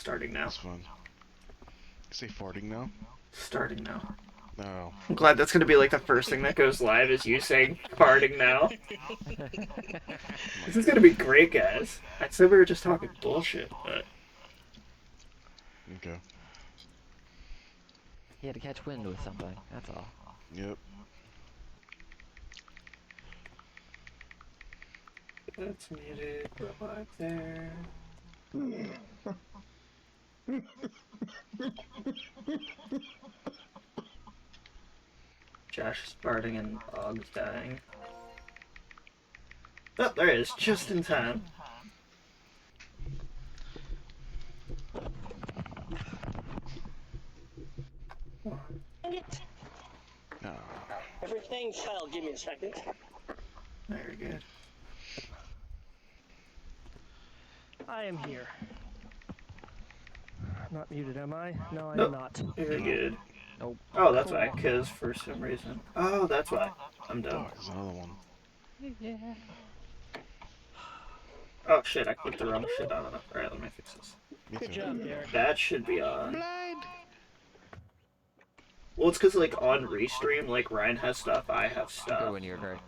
starting now. That's fun. You say farting now? Starting now. No. I'm glad that's gonna be like the first thing that goes live is you saying farting now. This is gonna be great, guys. I said we were just talking bullshit, but Okay. He had to catch wind with something, that's all. Yep. that's muted. Robot there. Josh is farting and Og's dying. Oh, there it is, just in time. No. Everything fell. Give me a second. Very good. I am here. Not muted, am I? No, I Nope. am not. Very good. Nope. Oh, that's why, because for some reason. Oh, that's why. I'm done. Fuck, there's another one. Yeah. Oh shit, I clicked the wrong shit on it. Alright, let me fix this. Me Good too. job, Derek. That should be on. Blind! Well, it's because, like, on Restream, like, Ryan has stuff, I have Go stuff. when you're great.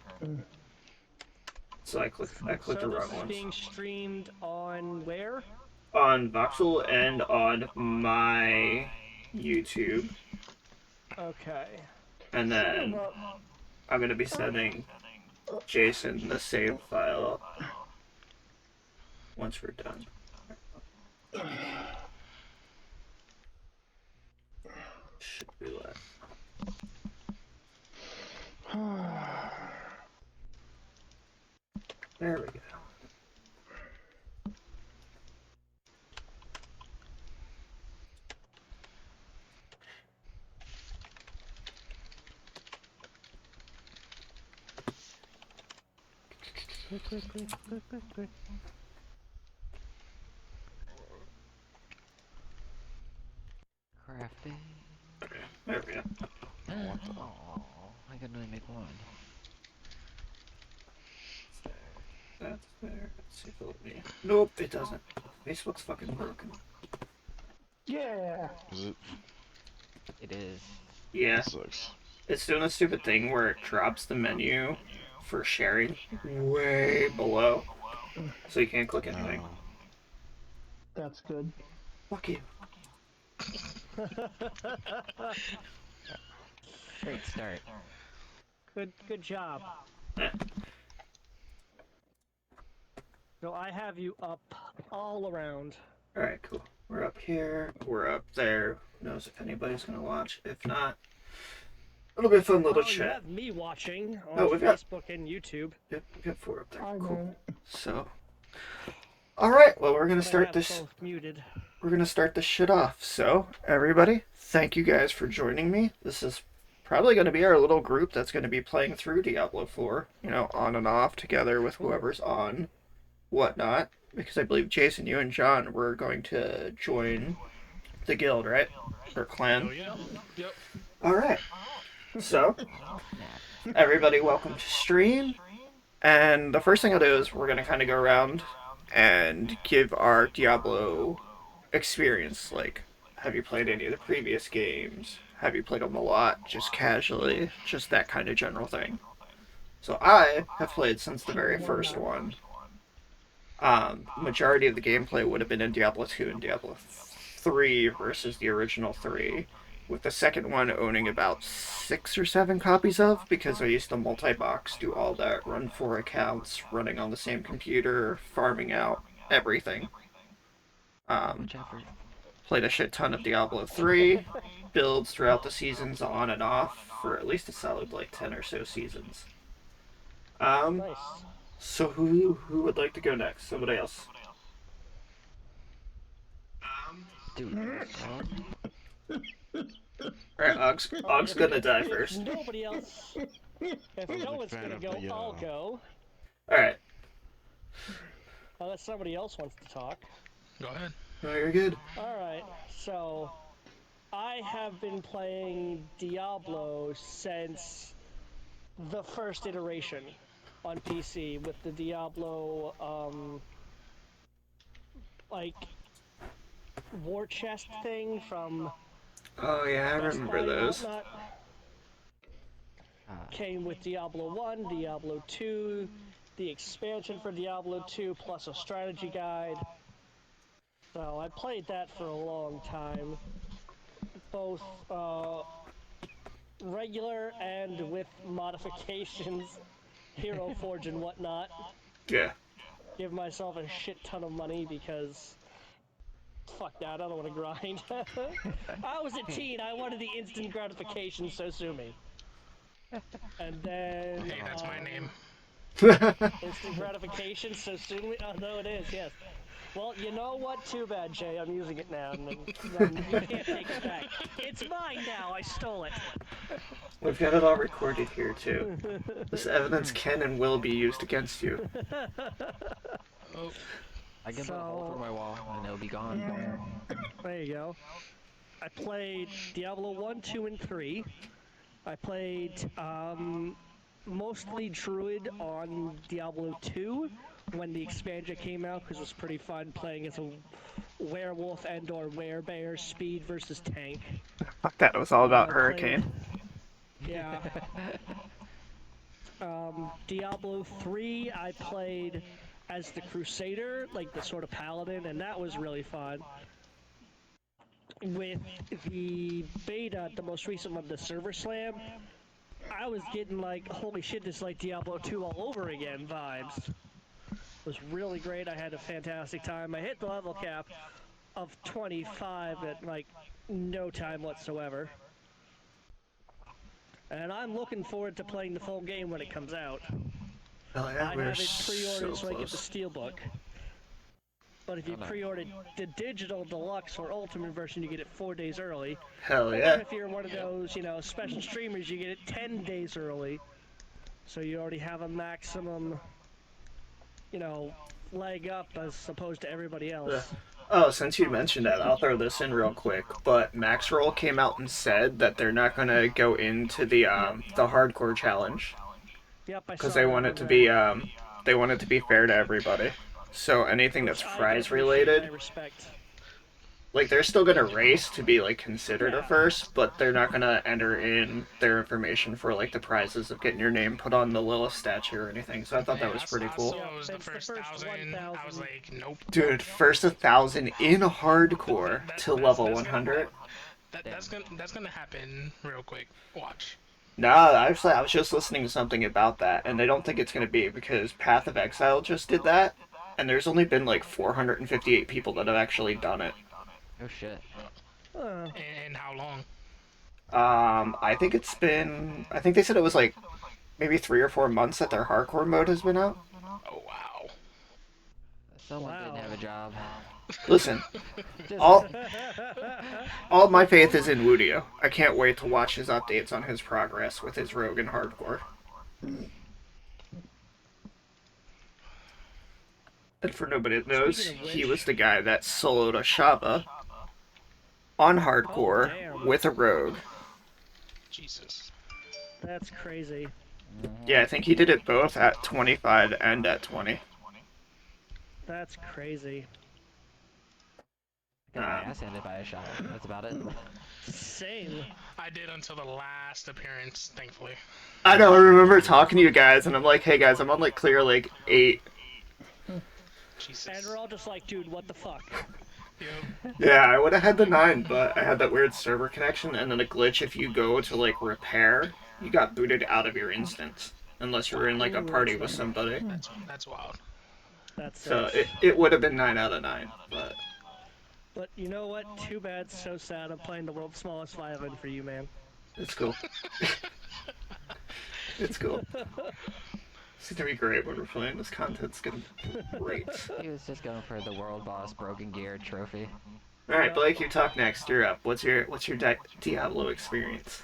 So I clicked the So wrong this is ones. being streamed on where? On Voxel and on my YouTube. Okay. And then I'm going to be sending Jason the save file once we're done. Should be left. There we go. Quick. Crafting. Okay, there we go. Oh, I could only make one. That's there. Let's see if it'll let me. Nope, it doesn't. Facebook's fucking broken. Yeah. Is it? It is. Yeah, That sucks. it's doing a stupid thing where it drops the menu for sharing way below, so you can't click anything. No. That's good. Fuck you. Great start. Good job. Eh. So I have you up all around. Alright, cool. We're up here, we're up there. Who knows if anybody's gonna watch? If not, it'll be a fun little Oh, you chat. have me watching on Oh, we've got- Facebook and YouTube. Yep, we got 4 up there. I Cool. know. So, alright, well, we're gonna But I start have this. both muted. We're gonna start this shit off. So, everybody, thank you guys for joining me. This is probably gonna be our little group that's gonna be playing through Diablo 4, you know, on and off together with whoever's on, whatnot. Because I believe Jason, you and John were going to join the guild, right? Or clan. Oh yeah. Yep. Alright. So, Snap. everybody, welcome to stream. And the first thing I'll do is we're gonna kind of go around and give our Diablo experience. Like, have you played any of the previous games? Have you played them a lot, just casually? Just that kind of general thing. So I have played since the very first one. Majority of the gameplay would have been in Diablo 2 and Diablo 3 versus the original 3, with the second one owning about 6 or 7 copies of, because I used to multi-box, do all that, run 4 accounts, running on the same computer, farming out, everything. Much effort. Played a shit ton of Diablo 3, builds throughout the seasons on and off, for at least a solid like 10 or so seasons. Nice. So who would like to go next? Somebody else. Dude. Alright, Og's gonna die If first. nobody else. If no one's fan gonna of go, the, I'll go. Alright. Unless somebody else wants to talk. Go ahead. No, you're good. Alright, so I have been playing Diablo since the first iteration on PC with the Diablo, like, war chest thing from Oh yeah, I Best remember Buy and those. whatnot. Came with Diablo 1, Diablo 2, the expansion for Diablo 2, plus a strategy guide. So I played that for a long time, both regular and with modifications, Hero Forge and whatnot. Yeah. Give myself a shit ton of money because fuck that, I don't want to grind. I was a teen, I wanted the instant gratification, so sue me. And then Hey, that's my name. instant gratification, so soon we. Oh, no, it is. Yes. Well, you know what? Too bad, Jay. I'm using it now, and then you can't take it back. It's mine now. I stole it. We've got it all recorded here too. This evidence can and will be used against you. Oh, I can put a hole through my wall and it'll be gone. There you go. I played Diablo 1, 2, and 3. I played mostly Druid on Diablo 2 when the expansion came out because it was pretty fun playing as a werewolf and or werebear, speed versus tank. Fuck that, it was all about I Hurricane. Yeah. Diablo 3, I played as the Crusader, like the sort of paladin, and that was really fun. With the beta, the most recent one, the Server Slam, I was getting like, holy shit, this is like Diablo 2 all over again vibes. It was really great. I had a fantastic time. I hit the level cap of 25 at like no time whatsoever. And I'm looking forward to playing the full game when it comes out. Oh yeah, I we're have it pre-ordered so I get the close. Steelbook. But if you pre-ordered the digital deluxe or ultimate version, you get it 4 days early. Hell Or yeah. if you're one of those, you know, special streamers, you get it 10 days early. So you already have a maximum, you know, leg up as opposed to everybody else. Oh, since you mentioned that, I'll throw this in real quick. But Maxroll came out and said that they're not gonna go into the hardcore challenge Yep, I because saw that on there. they want it to be fair to everybody. So anything that's Which I can prize appreciate and I related, respect. like they're still gonna race to be like considered a Yeah. first, but they're not gonna enter in their information for like the prizes of getting your name put on the Lilith statue or anything. So I thought that yeah, was pretty I cool. saw Yep, it was the it's the first first 1,000. I was 1,000. like, nope. Dude, first 1,000 in hardcore to level That's 100. that's gonna happen real quick. Watch. Nah, actually, I was just listening to something about that, and they don't think it's going to be because Path of Exile just did that, and there's only been like 458 people that have actually done it. Oh shit. And how long? I think they said it was like maybe 3 or 4 months that their hardcore mode has been out. Oh wow. Someone didn't have a job. Listen, Just all all my faith is in Wudio. I can't wait to watch his updates on his progress with his rogue and hardcore. And for nobody that knows, Speaking of he which- was the guy that soloed a Shava on hardcore damn. with a rogue. Jesus. That's crazy. Yeah, I think he did it both at 25 and at 20. That's crazy. got my ass handed by a shot. That's about it. Same. I did until the last appearance, thankfully. I know, I remember talking to you guys, and I'm like, hey guys, I'm on like Clear Lake 8. Jesus. And we're all just like, dude, what the fuck? Yep. Yeah, I would have had the 9, but I had that weird server connection, and then a glitch if you go to like repair, you got booted out of your instance. Unless you were in like a party with somebody. That's wild. That's So it would have been 9 out of 9, but But you know what? Too bad, so sad. I'm playing the world's smallest violin for you, man. it's cool. It's cool. It's gonna be great when we're playing. This content's gonna be great. He was just going for the world boss broken gear trophy. All right, Blake, you talk next. You're up. What's your Diablo experience?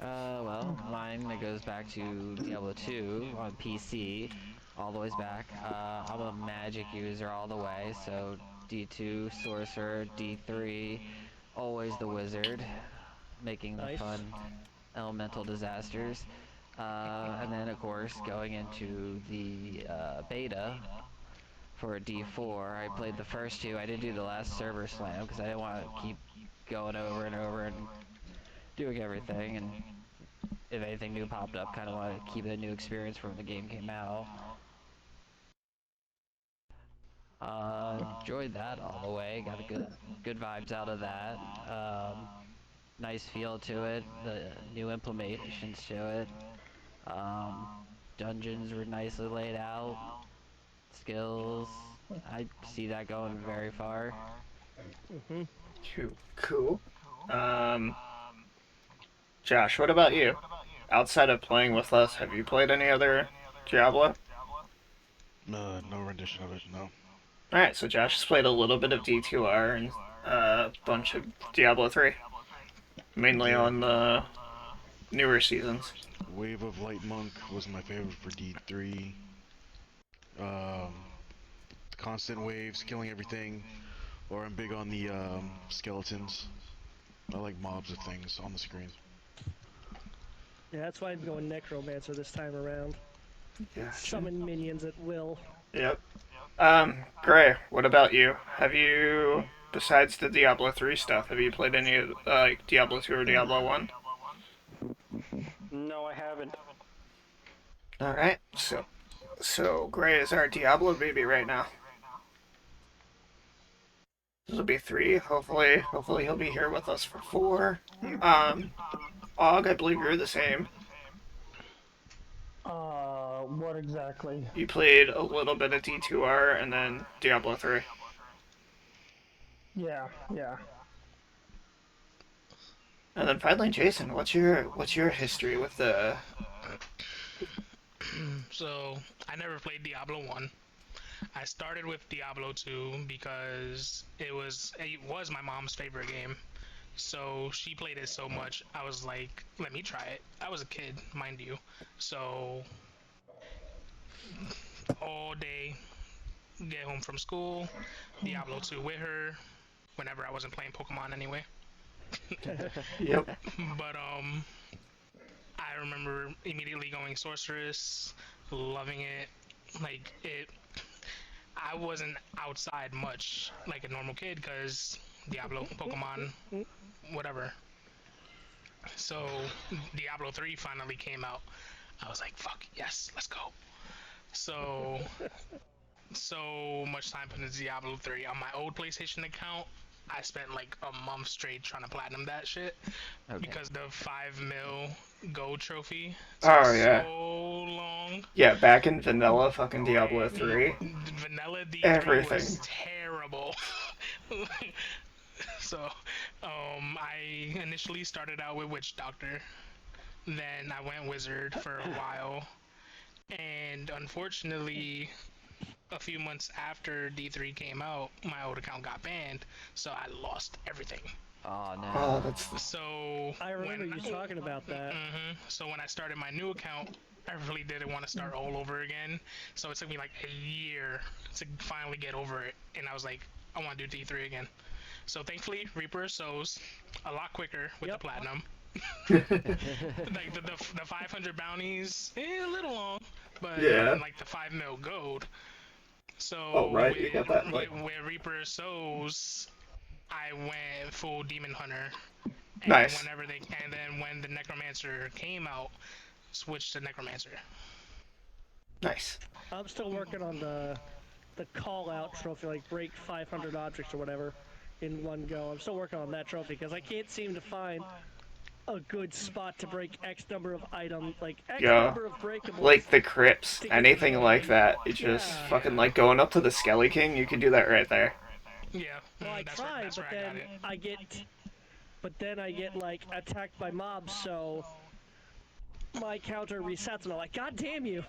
Well, mine that goes back to Diablo 2 on PC, all the ways back. I'm a magic user all the way, so D2, Sorcerer, D3, always the Wizard, making the Nice. fun elemental disasters. And then, of course, going into the beta for D4. I played the first two. I didn't do the last server slam because I didn't want to keep going over and over and doing everything. And if anything new popped up, kind of wanted to keep it a new experience from when the game came out. Enjoyed that all the way. Got a good vibes out of that. Nice feel to it. The new implementations to it. Dungeons were nicely laid out. Skills. I see that going very far. Cool. Um, Josh, what about you? Outside of playing with us, have you played any other Diablo? No rendition of it. No. All right, so Josh has played a little bit of D2R and a bunch of Diablo 3, mainly Yeah. on the newer seasons. Wave of Light Monk was my favorite for D3. Um, constant waves, killing everything. Or I'm big on the skeletons. I like mobs of things on the screen. Yeah, that's why I'm going Necromancer this time around. Gotcha. Summon minions at will. Yep. Gray, what about you? Have you, besides the Diablo 3 stuff, have you played any of like Diablo 2 or Diablo 1? No, I haven't. All right, so Gray is our Diablo baby right now. This will be 3. Hopefully he'll be here with us for 4. Og, I believe you're the same. What exactly? You played a little bit of D2R and then Diablo 3. Yeah. And then finally, Jason, what's your history with the? So I never played Diablo 1. I started with Diablo 2 because it was my mom's favorite game. So she played it so much, I was like, let me try it. I was a kid, mind you. So all day, get home from school, Diablo 2 with her, whenever I wasn't playing Pokemon anyway. Yep. But I remember immediately going Sorceress, loving it. Like it, I wasn't outside much like a normal kid because Diablo, Pokemon, whatever. So Diablo 3 finally came out. I was like, fuck, yes, let's go. So much time put into Diablo 3. On my old PlayStation account, I spent like a month straight trying to platinum that shit. Okay. Because the 5 mil gold trophy took Oh yeah. so long. Yeah, back in vanilla fucking Diablo 3. Vanilla D3 Everything. was terrible. So, I initially started out with Witch Doctor. Then I went Wizard for a while. And unfortunately, a few months after D3 came out, my old account got banned. So I lost everything. Oh no. Oh, that's So I remember you talking about that. So when I started my new account, I really didn't want to start all over again. So it took me like a year to finally get over it, and I was like, I want to do D3 again. So thankfully, Reaper of Souls a lot quicker with the platinum. Like the 500 bounties, a little long, but Yeah. like the 5 mil gold. So Oh, right, you got that, like- with Reaper of Souls, I went full Demon Hunter. And Nice. and then when the Necromancer came out, switched to Necromancer. nice. I'm still working on the call out trophy, like break 500 objects or whatever in one go. I'm still working on that trophy because I can't seem to find a good spot to break X number of items, like X Yeah. number of breakables. Like the crypts, anything like that. It just fucking like going up to the Skelly King. You can do that right there. Yeah. Well, I that's tried, that's but where then I got it. I get like attacked by mobs, so my counter resets, and I'm like, God damn you!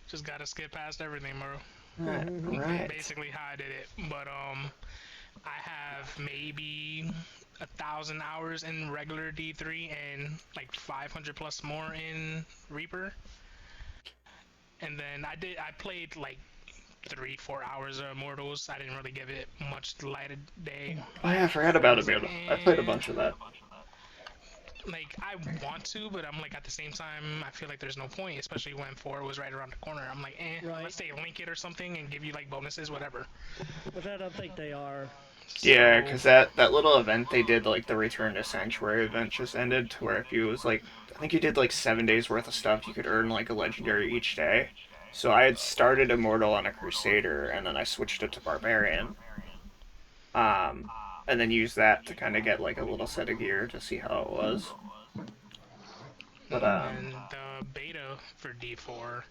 Just gotta skip past everything, bro. Right. Basically how I did it. But I have maybe 1,000 hours in regular D3 and like 500 plus more in Reaper. And then I played like 3-4 hours of Immortals. I didn't really give it much light of day. Oh yeah, I forgot about it. I played a bunch of that. like I want to, but I'm like at the same time I feel like there's no point, especially when 4 was right around the corner. I'm like, Right. unless they link it or something and give you like bonuses, whatever. Which I don't think they are. Yeah, So because that little event they did, like the Return to Sanctuary event, just ended to where if you was like, I think you did like 7 days worth of stuff, you could earn like a legendary each day. So I had started Immortal on a Crusader, and then I switched it to Barbarian. Um, and then used that to kind of get like a little set of gear to see how it was. But and then the beta for D4,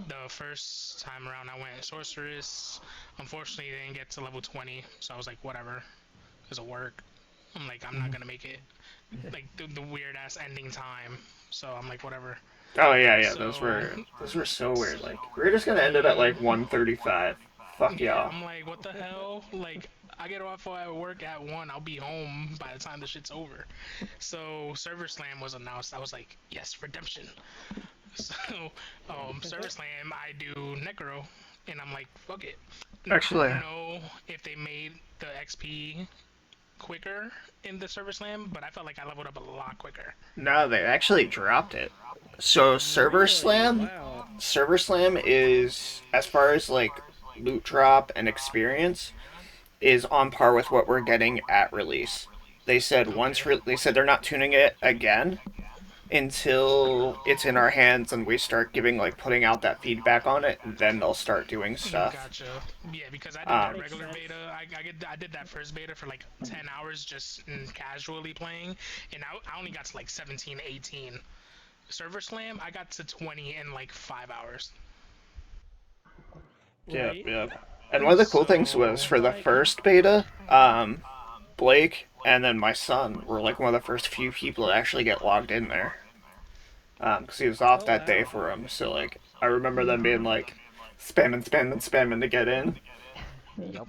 the first time around I went Sorceress. Unfortunately, they didn't get to level 20, so I was like, whatever, because of work. I'm like, I'm not gonna make it. Like the weird ass ending time. So I'm like, whatever. oh yeah, yeah, So those were so weird. Like we are just gonna end it at like 135. Fuck yeah, y'all. I'm like, what the hell? Like, I get off at work at 1. I'll be home by the time the shit's over. So Server Slam was announced. I was like, yes, redemption. So Server Slam, I do Necro, and I'm like, fuck it. I Actually, don't know if they made the XP quicker in the Server Slam, but I felt like I leveled up a lot quicker. no, they actually dropped it. So Really? Wow. Server Slam is as far as like loot drop and experience is on par with what we're getting at release. They said Okay. they said they're not tuning it again until it's in our hands and we start giving like putting out that feedback on it, then they'll start doing stuff. Gotcha. Yeah, because I did that Um, Makes regular sense. beta. I did that first beta for like 10 hours just casually playing, and I only got to like 17, 18. Server Slam, I got to 20 in like 5 hours. yep, Right. yep. And one of the cool things was So for the Like, first beta, Blake and then my son were like one of the first few people to actually get logged in there. Because he was off oh that day wow. for him. So like, I remember them being like spamming, spamming, spamming to get in. Yep.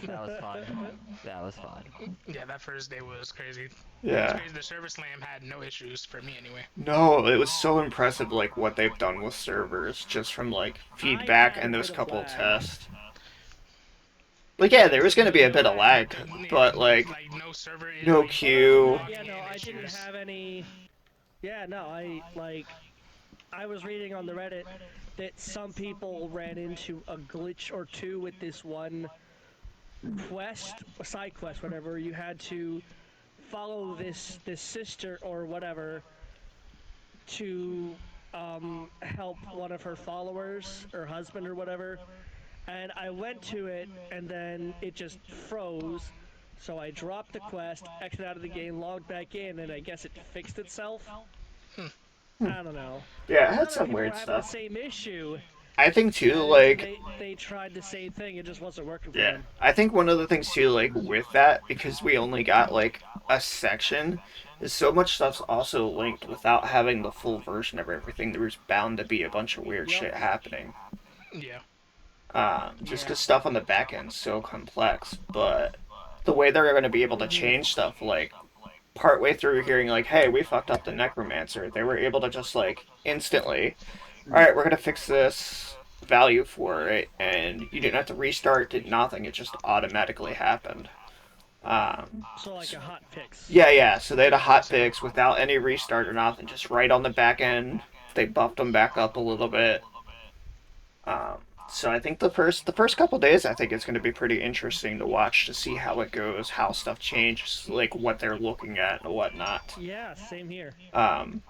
That was fun. That was fun. yeah, that first day was crazy. It was Yeah. crazy. The Server Slam had no issues for me anyway. No, it was so impressive, like what they've done with servers, just from like I feedback had a and those bit of couple of lag. tests. Like, yeah, there was The gonna be a bit of lag, lag, but like like no server, no like queue. Yeah, logging no, in I didn't issues. have any. Yeah, no, I was reading on the Reddit that some people ran into a glitch or two with this one quest, a side quest, whatever. You had to follow this sister or whatever to help one of her followers or husband or whatever. And I went to it and then it just froze. So I dropped the quest, exited out of the game, logged back in, and I guess it fixed itself. I don't know. Yeah, it But had other some people were weird having the stuff. same issue, I think too, and like, they tried the same thing. It just wasn't working for yeah, them. I think one of the things too, like with that, because we only got like a section, is so much stuff's also linked without having the full version of everything. There's bound to be a bunch of weird Yep. shit happening. Yeah. Just Yeah. because stuff on the back end's so complex, but the way they're going to be able to change stuff, like partway through hearing like, "Hey, we fucked up the necromancer," they were able to just like instantly, "All right, we're gonna fix this value for it," and you didn't have to restart, did nothing. It just automatically happened. Um, So like a hot fix. yeah, yeah. So they had a hot Gotcha. fix without any restart or nothing, just right on the back end. They buffed them back up a little bit. So I think the first couple days, I think it's going to be pretty interesting to watch to see how it goes, how stuff changes, like what they're looking at and whatnot. Yeah, same here. Um,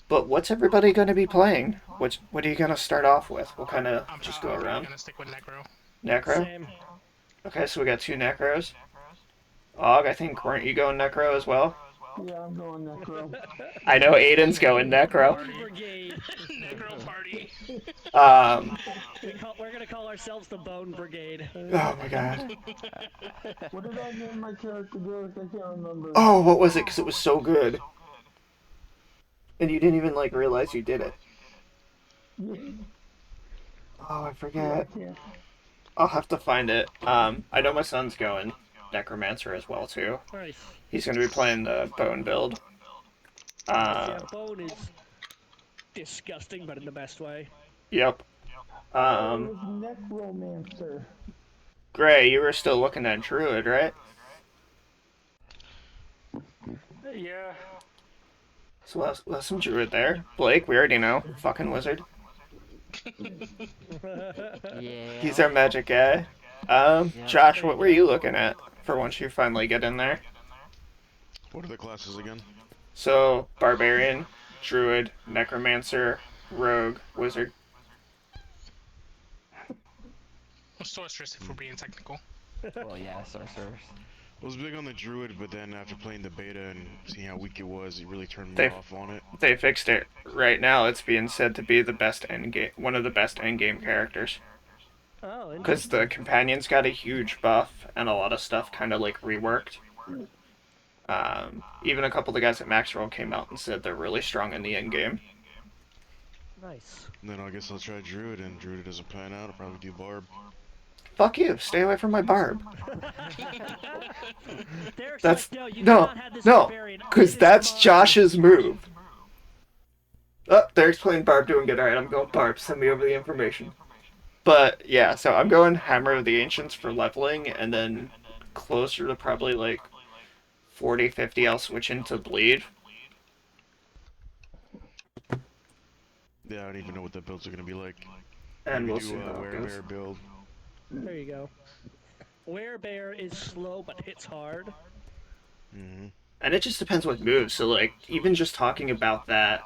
but what's everybody going to be playing? What are you going to start off with? We'll kind of just go I'm probably around. gonna stick with Necro. Necro. Same. Okay, so we got two Necros. Og, I think weren't you going Necro as well? Yeah, I'm going Necro. I know Aiden's going Necro. Bone Brigade. Necro party. Um, We're gonna call ourselves the Bone Brigade. oh my god. What did I name my character, Derek? I can't remember. Oh, what was it? Because it was so good, and you didn't even like realize you did it. Yeah, Oh, I I forget. can't. I'll have to find it. I know my son's going Necromancer as well too. Nice. He's going to be playing the Bone build. Nice. Yeah, Uh, Bone is disgusting, but in the best way. yep. Oh, it was Necromancer. Gray, you were still looking at Druid, right? Yeah. So we'll have some druid there. Blake, we already know. Fucking wizard. He's Yeah. our magic guy. Yep. Josh, There you what were go. you looking at for once you finally get in there? What are the classes again? So, barbarian, druid, necromancer, rogue, wizard. Sorceress, if we're being technical. Well, yeah, sorcerers. I was big on the druid, but then after playing the beta and seeing how weak it was, it really turned me They off on it. they fixed it. Right now, it's being said to be the best end game, one of the best end game characters. Oh, Because the interesting. companions got a huge buff and a lot of stuff kind of like reworked. Even a couple of the guys at Maxwell came out and said they're really strong in the end game. Nice. And then I guess I'll try druid, and druid doesn't pan out. I'll probably do barb. Fuck you! Stay away from my barb. Derek's That's like, no, you no, cannot have this no, barbarian. because It is that's mine." Josh's move. Oh, Derek's playing barb, doing good. All right, I'm going barb. Send me over the information. But yeah, so I'm going Hammer of the Ancients for leveling, and then closer to probably like 40, 50, I'll switch into bleed. Yeah, I don't even know what the builds are gonna be like. And Maybe we'll do see a how it goes. werebear build. There you go. Werebear is slow but hits hard. Mm-hmm. And it just depends what moves. So like even just talking about that,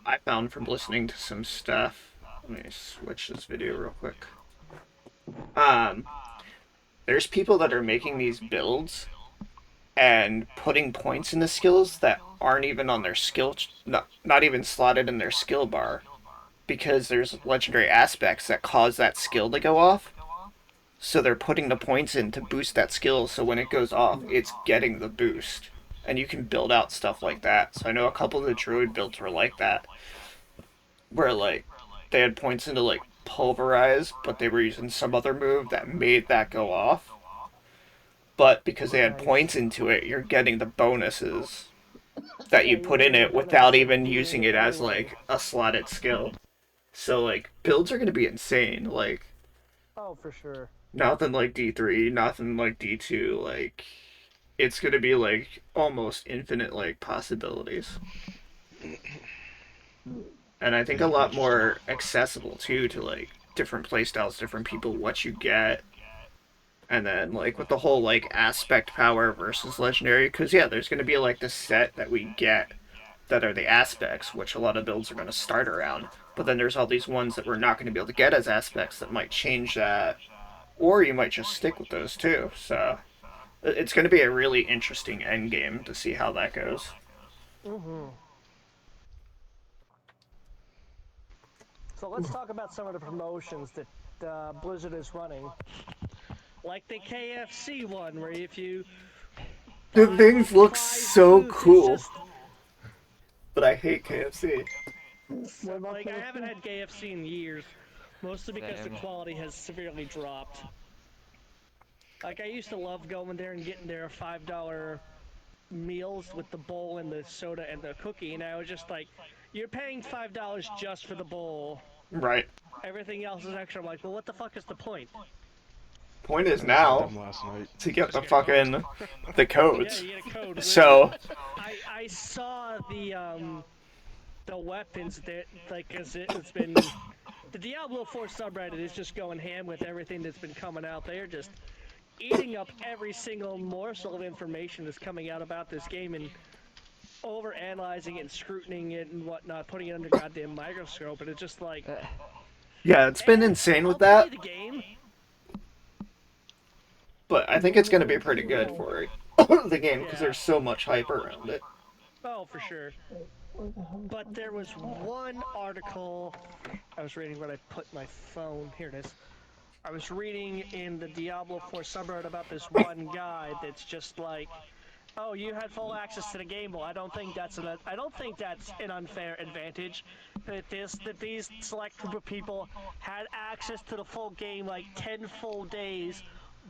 I found from listening to some stuff. Let me switch this video real quick. Um, there's people that are making these builds and putting points in the skills that aren't even on their skill, not even slotted in their skill bar, because there's legendary aspects that cause that skill to go off. So they're putting the points in to boost that skill, so when it goes off, it's getting the boost. And you can build out stuff like that. So I know a couple of the druid builds were like that, where like they had points into like pulverize, but they were using some other move that made that go off. But because they had points into it, you're getting the bonuses that Yeah, you you're put in getting the it without benefits of even doing using it it as anyway. like a slotted skill. So like builds are gonna be insane. Like Oh, for sure. nothing like D3, nothing like D2. Like it's gonna be like almost infinite like possibilities. And I think Yeah, a it'll be lot interesting. more accessible too to like different playstyles, different people, what you get. And then like with the whole like aspect power versus legendary, because yeah, there's gonna be like the set that we get that are the aspects, which a lot of builds are going to start around. But then there's all these ones that we're not going to be able to get as aspects that might change that, or you might just stick with those too. So it's going to be a really interesting end game to see how that goes. Mm-hmm. So let's talk about some of the promotions that Blizzard is running. Like the KFC one, where if you The buy things like look 5 so foods, it's cool, just but I hate KFC. What about like I haven't KFC? had KFC in years, mostly because the Same. quality has severely dropped. Like I used to love going there and getting their $5 meals with the bowl and the soda and the cookie, and I was just like, you're paying $5 just for the bowl. Right. Everything else is extra. I'm like, well, what the fuck is the point? Point is I just had now them last night. to get Just the get a code. fucking the Yeah, codes. you get a code with it. So I saw the weapons that like cause it's been the Diablo 4 subreddit is just going ham with everything that's been coming out. They're just eating up every single morsel of information that's coming out about this game and over analyzing it and scrutinizing it and whatnot, putting it under goddamn microscope, and it's just like, yeah, it's been eh, insane with I'll play that, the game. but I think it's going to be pretty good for it. The game because Yeah. there's so much hype around it. Oh, for sure. But there was one article I was reading when I put my phone. Here it is. I was reading in the Diablo 4 subreddit about this one guy that's just like, oh, you had full access to the game. Well, I don't think that's an unfair advantage. That these select group of people had access to the full game like 10 full days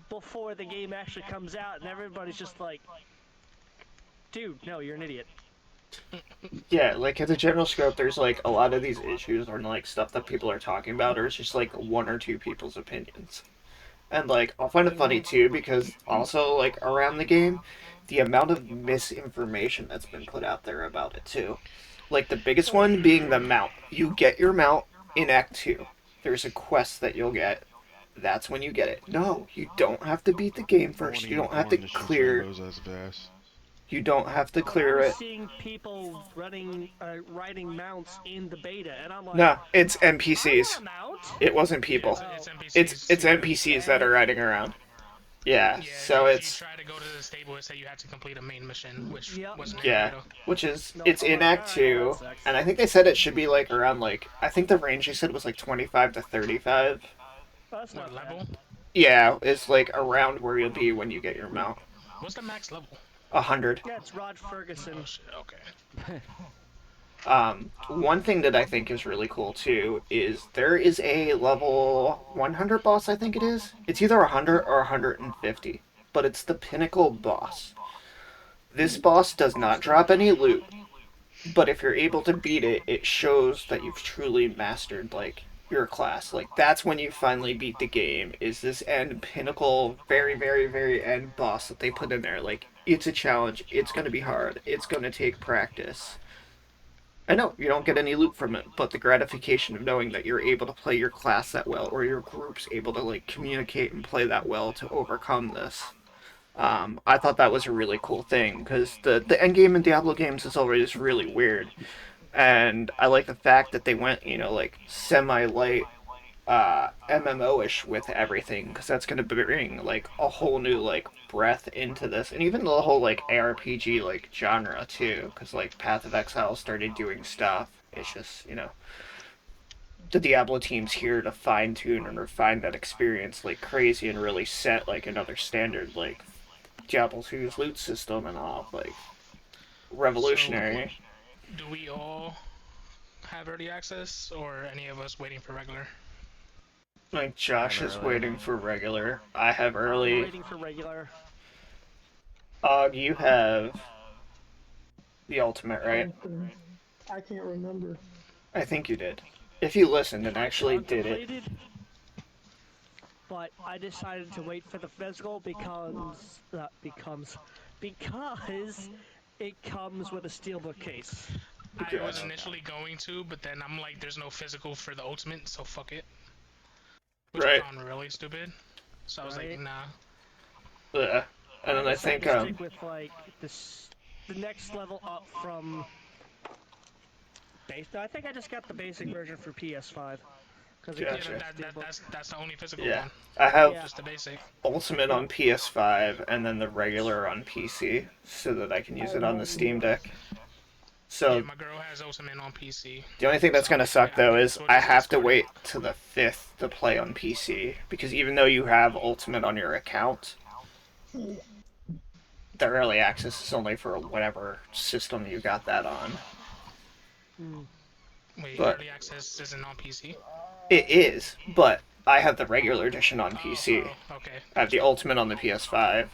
before the game actually comes out, and everybody's just like, dude, no, you're an idiot. Yeah, like as a general scope, there's like a lot of these issues or like stuff that people are talking about, or it's just like one or two people's opinions. And like I'll find it funny too because also like around the game, the amount of misinformation that's been put out there about it too. Like the biggest one being the mount. You get your mount in Act 2. There's a quest that you'll get. That's when you get it. No, you don't have to beat the game I want first. to You don't I have want to to shoot clear. rainbows as fast. You don't have to But I clear was it. seeing people riding mounts in the beta, and I'm like, No, it's I want NPCs. a mount. It wasn't Yeah, people. it's It's NPCs. it's Yeah. NPCs that are riding around. Yeah, Yeah, so if you it's try to go to the stable, it said you had to complete a main mission, which Yep. wasn't in the yeah, beta. which is No, it's I'm in like, Act alright, well, that 2, sucks. and I think they said it should be like around like I think the range they said was like 25 to 35. That's What not bad. level? Yeah, it's like around where you'll be when you get your mount. What's the max level? 100. Yeah, it's Rod Oh Ferguson. shit. Okay. One thing that I think is really cool too is there is a level 100 boss, I think it is. It's either 100 or 150, but it's the pinnacle boss. This boss does not drop any loot, but if you're able to beat it, it shows that you've truly mastered like your class. Like that's when you finally beat the game. Is this end pinnacle, very, very, very end boss that they put in there? Like it's a challenge. It's gonna be hard. It's gonna take practice. I know you don't get any loot from it, but the gratification of knowing that you're able to play your class that well, or your group's able to like communicate and play that well to overcome this. I thought that was a really cool thing because the end game in Diablo games is always really weird, and I like the fact that they went like semi light MMO-ish with everything because that's gonna bring like a whole new like breath into this, and even the whole like ARPG like genre too. Because like Path of Exile started doing stuff. It's just the Diablo team's here to fine tune and refine that experience like crazy and really set like another standard like Diablo 2's loot system and all like So, revolutionary. do we all have early access, or any of us waiting for regular? Like Josh is early. waiting for regular. I have I'm early. waiting for regular. You have the ultimate, right? I can't remember. I think you did. If you listened and actually did it. Contemplated, but I decided to wait for the physical because it comes with a steelbook case. I was Gotcha. initially going to, but then I'm like, there's no physical for the ultimate, so fuck it. Which Right. I found really stupid. So I was like, Right. nah. Yeah. And then I decided think to stick with like the next level up from base. I think I just got the basic version for PS5 because it Yeah, comes Gotcha. with steelbook. that's the only physical yeah. one. I have Yeah. Just the basic. ultimate on PS5 and then the regular on PC so that I can use it on the Steam Deck. Yeah, So my girl has ultimate on PC. the only thing that's So gonna suck though I is guess we'll I just have to escort wait it. to the 5th to play on PC because even though you have ultimate on your account, the early access is only for whatever system you got that on. Wait, But early access isn't on PC? it is, but I have the regular edition on PC. Okay. I have the ultimate on the PS5.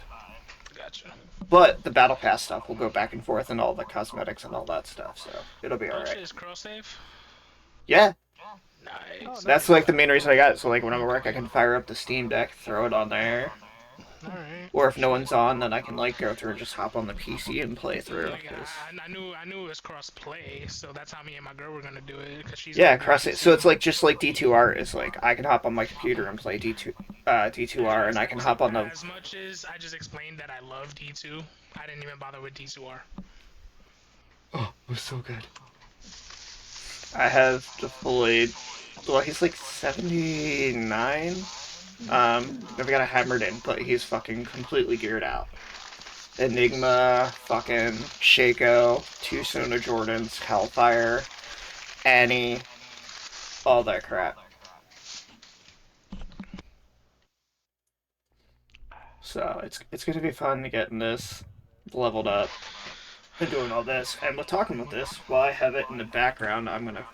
Gotcha. But the battle pass stuff will go back and forth and all the cosmetics and all that stuff, so it'll be Oh alright. shit, is cross save? Yeah, Nice. that's like the main reason I got it. So like when I'm at work I can fire up the Steam Deck, throw it on there. Alright. Or if no one's on, then I can like go through and just hop on the PC and play through. Like, I knew it was cross play, so that's how me and my girl were gonna do it, because she's Yeah, gonna be cross it. PC. So it's like just like D2R is like I can hop on my computer and play D2R, and I can hop on the. As much as I just explained that I love D2, I didn't even bother with D2R. Oh, it was so good. I have deployed. Well, he's like 79. I've got a hammered in, but he's fucking completely geared out. Enigma, fucking Shaco, two Sona Jordans, Hellfire, Annie, all that crap. So it's gonna be fun to getting this leveled up and doing all this. And with talking about this, while I have it in the background, I'm gonna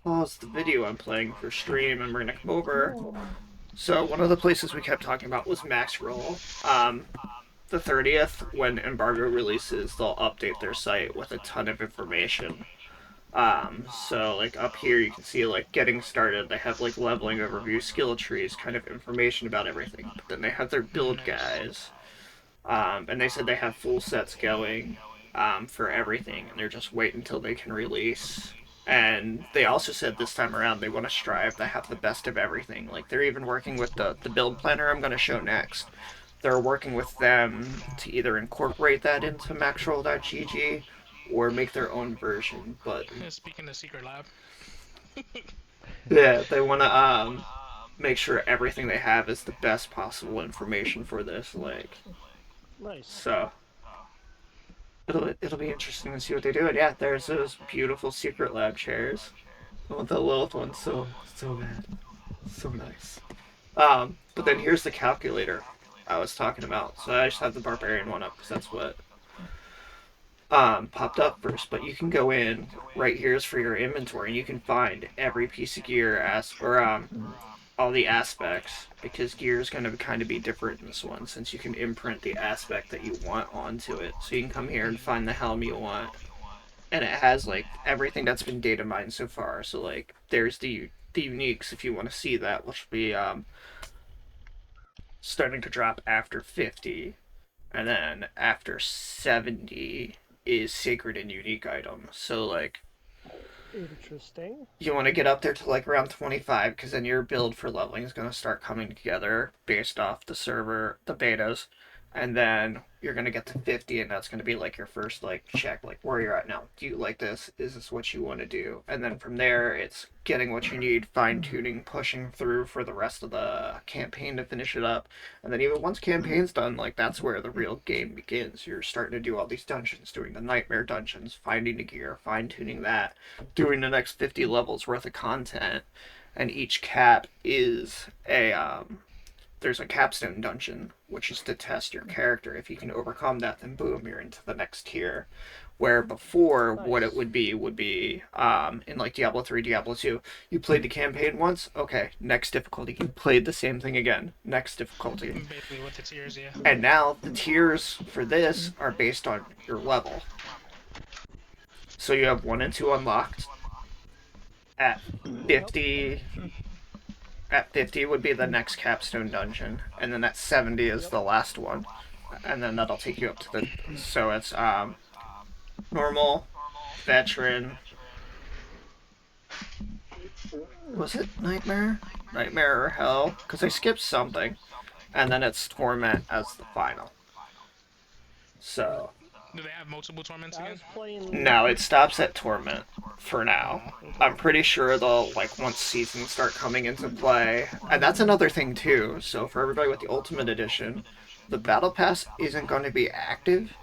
pause the video I'm playing for stream and we're gonna come over. So one of the places we kept talking about was Max Roll. The 30th, when Embargo releases, they'll update their site with a ton of information. So like up here you can see like getting started, they have like leveling overview, skill trees, kind of information about everything. But then they have their build Nice. guides. And they said they have full sets going for everything, and they're just waiting until they can release. And they also said this time around they want to strive to have the best of everything. Like they're even working with the build planner I'm going to show next. They're working with them to either incorporate that into maxroll.gg or make their own version. But Speaking of Secret Lab, yeah, they want to make sure everything they have is the best possible information for this. Like Nice. so, it'll be interesting to see what they do. And yeah, there's those beautiful secret lab chairs. Oh, the Lilith one's so bad, so nice. But then here's the calculator I was talking about. So I just have the barbarian one up because that's what popped up first. But you can go in right here's for your inventory, and you can find every piece of gear as or all the aspects because gear is going to kind of be different in this one since you can imprint the aspect that you want onto it. So you can come here and find the helm you want, and it has like everything that's been data mined so far. So like there's the uniques if you want to see that, which will be starting to drop after 50, and then after 70 is sacred and unique items. So like Interesting. you want to get up there to like around 25 because then your build for leveling is going to start coming together based off the server, the betas, and then you're going to get to 50 and that's going to be like your first like check like where you're at now. Do you like this? Is this what you want to do? And then from there it's getting what you need, fine tuning, pushing through for the rest of the campaign to finish it up. And then even once campaign's done, like that's where the real game begins. You're starting to do all these dungeons, doing the nightmare dungeons, finding the gear, fine tuning that, doing the next 50 levels worth of content, and each cap is a there's a capstone dungeon, which is to test your character. If you can overcome that, then boom, you're into the next tier. Where before, Nice. what it would be in like Diablo 3, Diablo 2, you played the campaign once, okay, next difficulty. You played the same thing again, next difficulty. basically with the tiers, yeah. And now the tiers for this are based on your level. So you have 1 and 2 unlocked. At 50, at 50 would be the next capstone dungeon, and then at 70 is the last one, and then that'll take you up to the so it's normal, veteran, was it nightmare or hell, because I skipped something, and then it's torment as the final. So Do they have multiple torments I again? was playing. no, it stops at torment for now. I'm pretty sure they'll like once seasons start coming into play, and that's another thing too. So for everybody with the Ultimate Edition, the Battle Pass isn't going to be active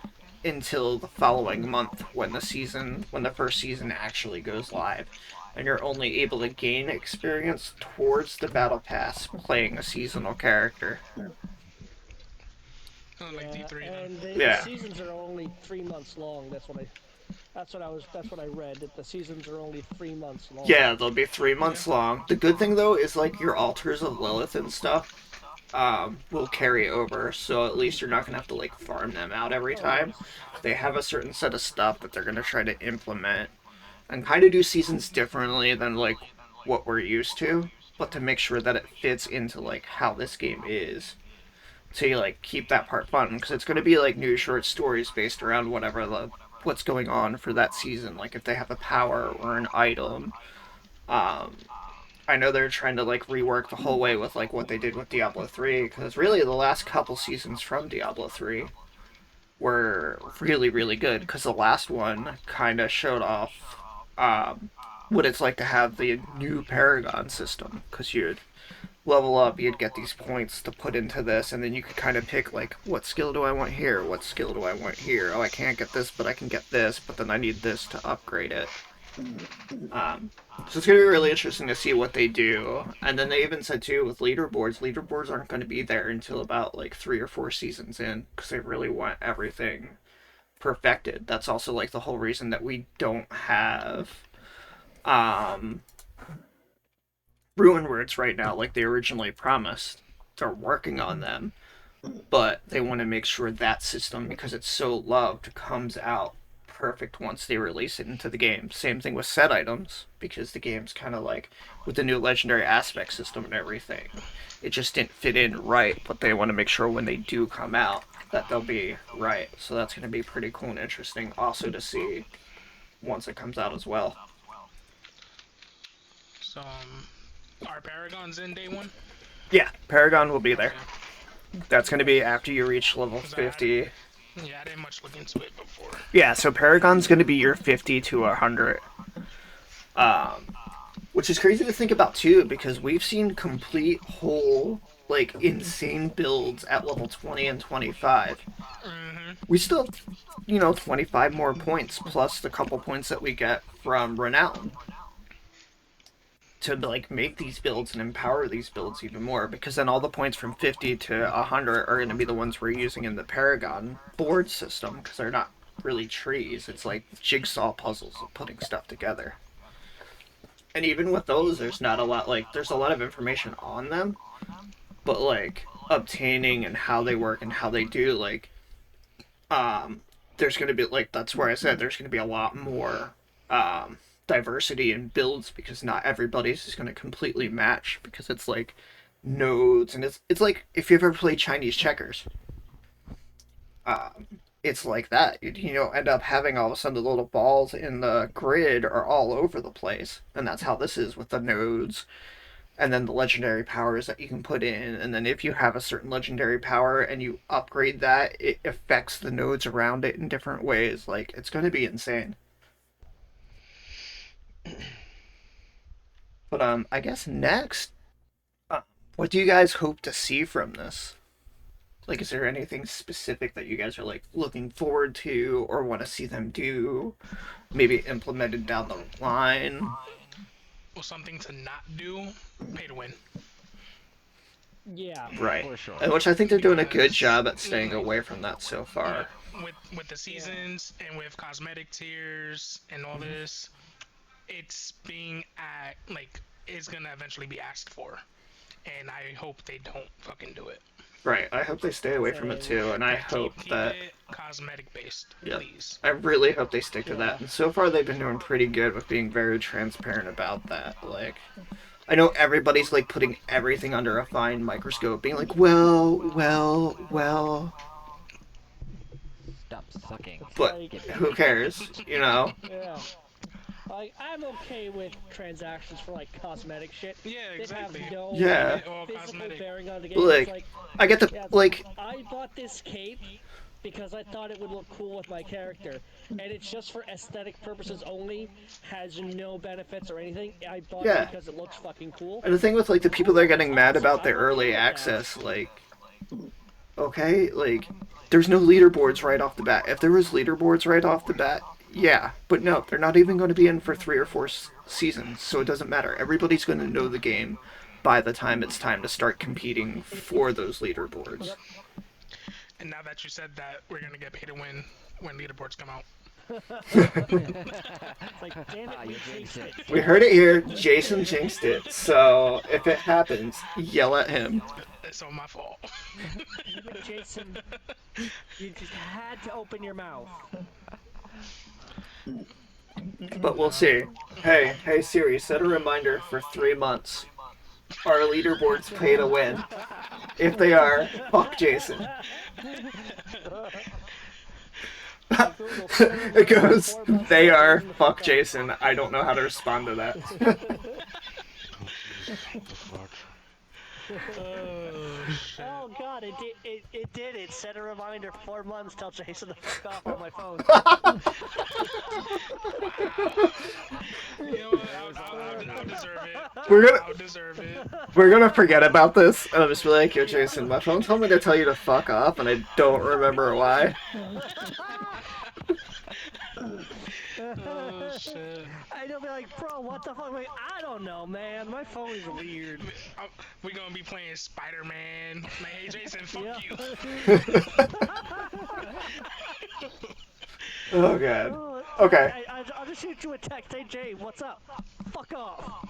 until the following month when the first season actually goes live, and you're only able to gain experience towards the Battle Pass playing a seasonal character. Oh, like Yeah, D3 and then. the Yeah. seasons are only 3 months long. That's what I read. That the seasons are only 3 months long. Yeah, they'll be 3 months long. The good thing though is like your altars of Lilith and stuff will carry over, so at least you're not gonna have to like farm them out every time. They have a certain set of stuff that they're gonna try to implement and kind of do seasons differently than like what we're used to, but to make sure that it fits into like how this game is. So you like keep that part fun because it's gonna be like new short stories based around what's going on for that season. Like if they have a power or an item. Um, I know they're trying to like rework the whole way with like what they did with Diablo 3 because really the last couple seasons from Diablo 3 were really good because the last one kind of showed off what it's like to have the new Paragon system because you'd level up, you'd get these points to put into this, and then you could kind of pick like what skill do I want here, what skill do I want here. Oh, I can't get this, but I can get this, but then I need this to upgrade it. So it's going to be really interesting to see what they do. And then they even said too with leaderboards aren't going to be there until about like 3 or 4 seasons in because they really want everything perfected. That's also like the whole reason that we don't have um, ruin words right now like they originally promised. They're working on them, but they want to make sure that system, because it's so loved, comes out perfect once they release it into the game. Same thing with set items, because the game's kind of like with the new legendary aspect system and everything. It just didn't fit in right, but they want to make sure when they do come out that they'll be right. So that's going to be pretty cool and interesting also to see once it comes out as well. So, are Paragons in day one? Yeah, Paragon will be there. Okay. That's going to be after you reach level 'Cause 50. Yeah, I didn't much look into it before. Yeah, so Paragon's going to be your 50 to 100. Which is crazy to think about too, because we've seen complete whole, like, insane builds at level 20 and 25. We still have, 25 more points plus the couple points that we get from Renown to, like, make these builds and empower these builds even more, because then all the points from 50 to 100 are going to be the ones we're using in the Paragon board system, because they're not really trees. It's like jigsaw puzzles of putting stuff together. And even with those, there's not a lot, like, there's a lot of information on them, but, like, obtaining and how they work and how they do, like, there's going to be, like, that's where I said there's going to be a lot more, diversity in builds, because not everybody's is going to completely match, because it's, like, nodes, and it's like, if you've ever played Chinese checkers, it's like that. End up having all of a sudden the little balls in the grid are all over the place, and that's how this is with the nodes, and then the legendary powers that you can put in, and then if you have a certain legendary power and you upgrade that, it affects the nodes around it in different ways. Like, it's going to be insane. But I guess next, what do you guys hope to see from this? Like, is there anything specific that you guys are, like, looking forward to or want to see them do? Maybe implemented down the line? Well, something to not do, pay to win. Yeah. Right. For sure. Which I think they're doing a good job at staying away from that so far. With the seasons and with cosmetic tiers and all this, it's being it's gonna eventually be asked for, and I hope they don't fucking do it. Right. I hope they stay away from it too, and I hope Keep that. it cosmetic based, Yeah. please. I really hope they stick to that. And so far, they've been doing pretty good with being very transparent about that. Like, I know everybody's, like, putting everything under a fine microscope, being like, well. Stop sucking. But Like, who cares, you know? yeah. Like, I'm okay with transactions for, like, cosmetic shit. Yeah, They exactly. have no Yeah. All physical cosmetic. bearing on the game. Like, It's like, I get the, yeah, it's like, I bought this cape because I thought it would look cool with my character, and it's just for aesthetic purposes only, has no benefits or anything. I bought Yeah. it because it looks fucking cool. and the thing with, like, the people that are getting mad about the I'm okay early with that. access, like, okay, like, there's no leaderboards right off the bat. If there was leaderboards right off the bat, yeah, but no, they're not even going to be in for 3 or 4 seasons, so it doesn't matter. Everybody's going to know the game by the time it's time to start competing for those leaderboards. And now that you said that, we're gonna get paid to win when leaderboards come out. It's like, damn it, You we jinxed jinxed it. it. We heard it here. Jason jinxed it, so if it happens, yell at him. It's all my fault. Jason, you just had to open your mouth. But we'll see. Hey Siri, set a reminder for 3 months. Are leaderboards pay to win? If they are, fuck Jason. It goes, they are, fuck Jason. I don't know how to respond to that. What the fuck? Oh god, it did. It set a reminder 4 months. Tell Jason to fuck off on my phone. You know what? I'll deserve it. I'll deserve it. We're gonna forget about this, and I'll just be like, yo Jason, my phone told me to tell you to fuck off, and I don't remember why. Oh shit. And he'll be like, bro, what the fuck? I'm like, I don't know, man. My phone is weird. We're gonna be playing Spider-Man. Like, hey Jason, fuck Yeah. you. Oh god. Okay. I'll just shoot you a text. Hey Jay, what's up? Fuck off.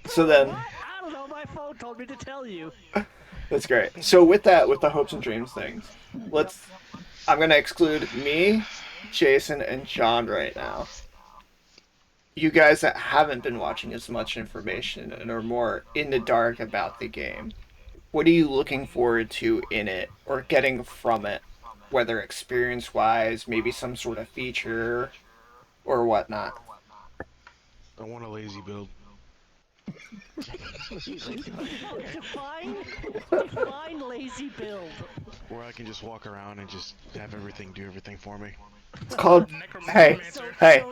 So then, What? I don't know. My phone told me to tell you. that's great. So with that, with the hopes and dreams things, I'm gonna exclude me, Jason, and John right now. You guys that haven't been watching as much information and are more in the dark about the game, what are you looking forward to in it or getting from it whether experience-wise, maybe some sort of feature or whatnot. I want a lazy build. Define lazy build. Where I can just walk around and just have everything do everything for me. It's called. Hey, Necromancer. hey,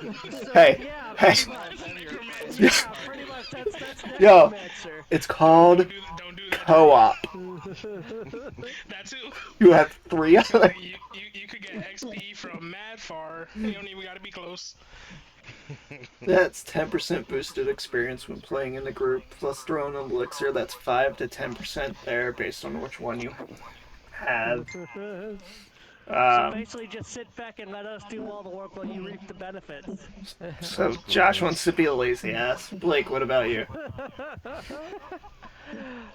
hey, Yeah, hey. pretty much. Necromancer. Yeah, pretty much. That's Yo, necromancer. it's called Don't do that. co-op. That too. You have 3 other. You could get XP from mad far. You don't even gotta be close. That's 10% boosted experience when playing in the group, plus throwing an elixir. That's 5 to 10% there, based on which one you have. So basically, just sit back and let us do all the work while you reap the benefits. So Josh wants to be a lazy ass. Blake, what about you?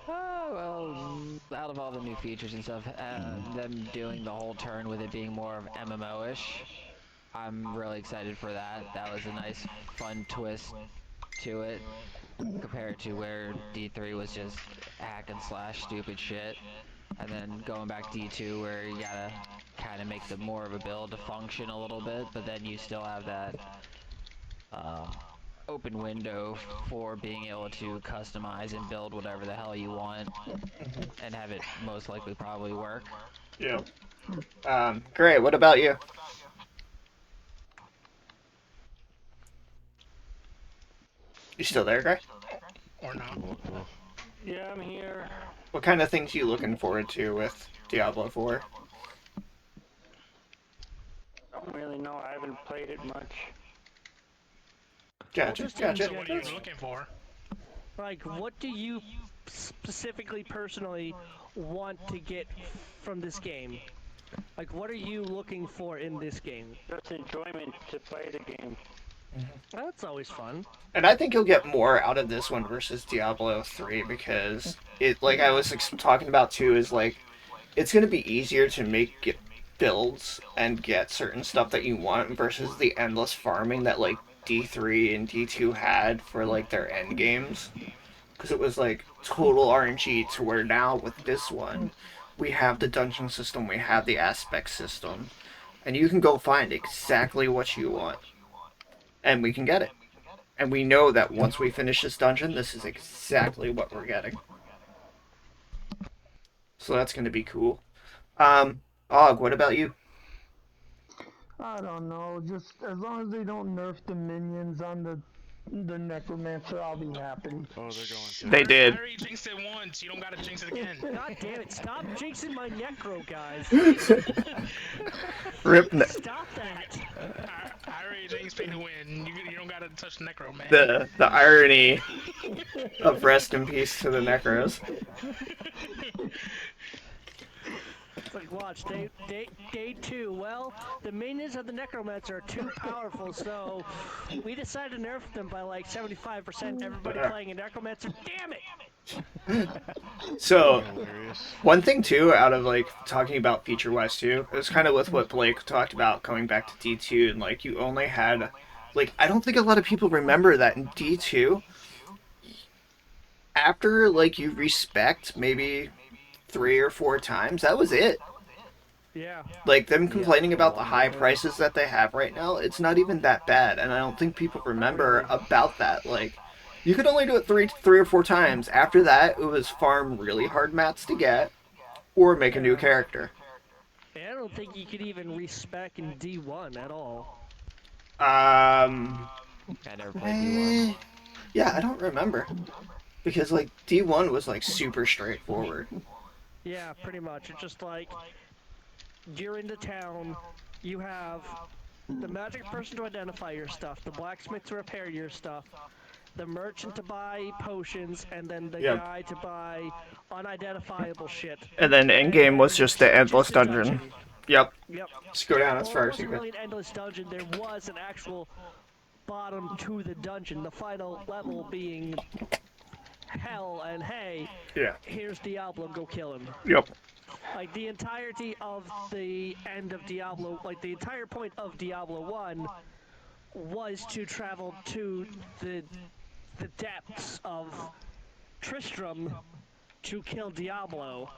Well, out of all the new features and stuff, them doing the whole turn with it being more of MMO-ish, I'm really excited for that. That was a nice, fun twist to it, compared to where D3 was just hack and slash stupid shit. And then going back to D2 where you gotta kind of make the more of a build to function a little bit, but then you still have that open window for being able to customize and build whatever the hell you want and have it most likely probably work. Yeah. Great. What about you? You still there, Gray? Or not. Yeah, I'm here. What kind of things are you looking forward to with Diablo 4? I don't really know. I haven't played it much. Gotcha, just gotcha. So what are you looking for? Like, what do you specifically, personally, want to get from this game? Like, what are you looking for in this game? Just enjoyment to play the game. That's always fun. And I think you'll get more out of this one versus Diablo 3 because it, like I was talking about too, is like it's going to be easier to make builds and get certain stuff that you want versus the endless farming that like D3 and D2 had for like their end games. Because it was like total RNG to where now with this one, we have the dungeon system, we have the aspect system, and you can go find exactly what you want. And we can get it. And we know that once we finish this dungeon, this is exactly what we're getting. So that's going to be cool. Og, what about you? I don't know. Just as long as they don't nerf the minions on the necromancer, I'll be happy. Oh, they're going to. They did. I already jinxed it once. You don't gotta jinx it again. God damn it, stop jinxing my necro, guys. Rip Stop that. I already jinxed pay to win. You don't gotta touch the necro, man. the irony of rest in peace to the Necros. It's like, watch, day 2. Well, the minions of the necromancer are too powerful, so we decided to nerf them by like 75%. Everybody playing a necromancer. Damn it! So, Hilarious. one thing too, out of like talking about feature wise too, it was kind of with what Blake talked about going back to D2, and like you only had, like, I don't think a lot of people remember that in D2, after like you respect maybe 3 or 4 times, that was it. Yeah. Like them complaining about the high prices that they have right now, it's not even that bad, and I don't think people remember about that. Like, you could only do it three or four times. After that, it was farm really hard mats to get, or make a new character. And I don't think you could even respec in D1 at all. I never played D1. Yeah, I don't remember because like D1 was like super straightforward. Yeah, pretty much. It's just like, you're in the town, you have the magic person to identify your stuff, the blacksmith to repair your stuff, the merchant to buy potions, and then the guy to buy unidentifiable shit. And then endgame was just the endless dungeon. Yep. Yep. Just go down as far as you It wasn't could. really an endless dungeon, there was an actual bottom to the dungeon, the final level being hell, and hey, Yeah. here's Diablo, go kill him. Yep. Like, the entirety of the end of Diablo, like, the entire point of Diablo 1 was to travel to the depths of Tristram to kill Diablo.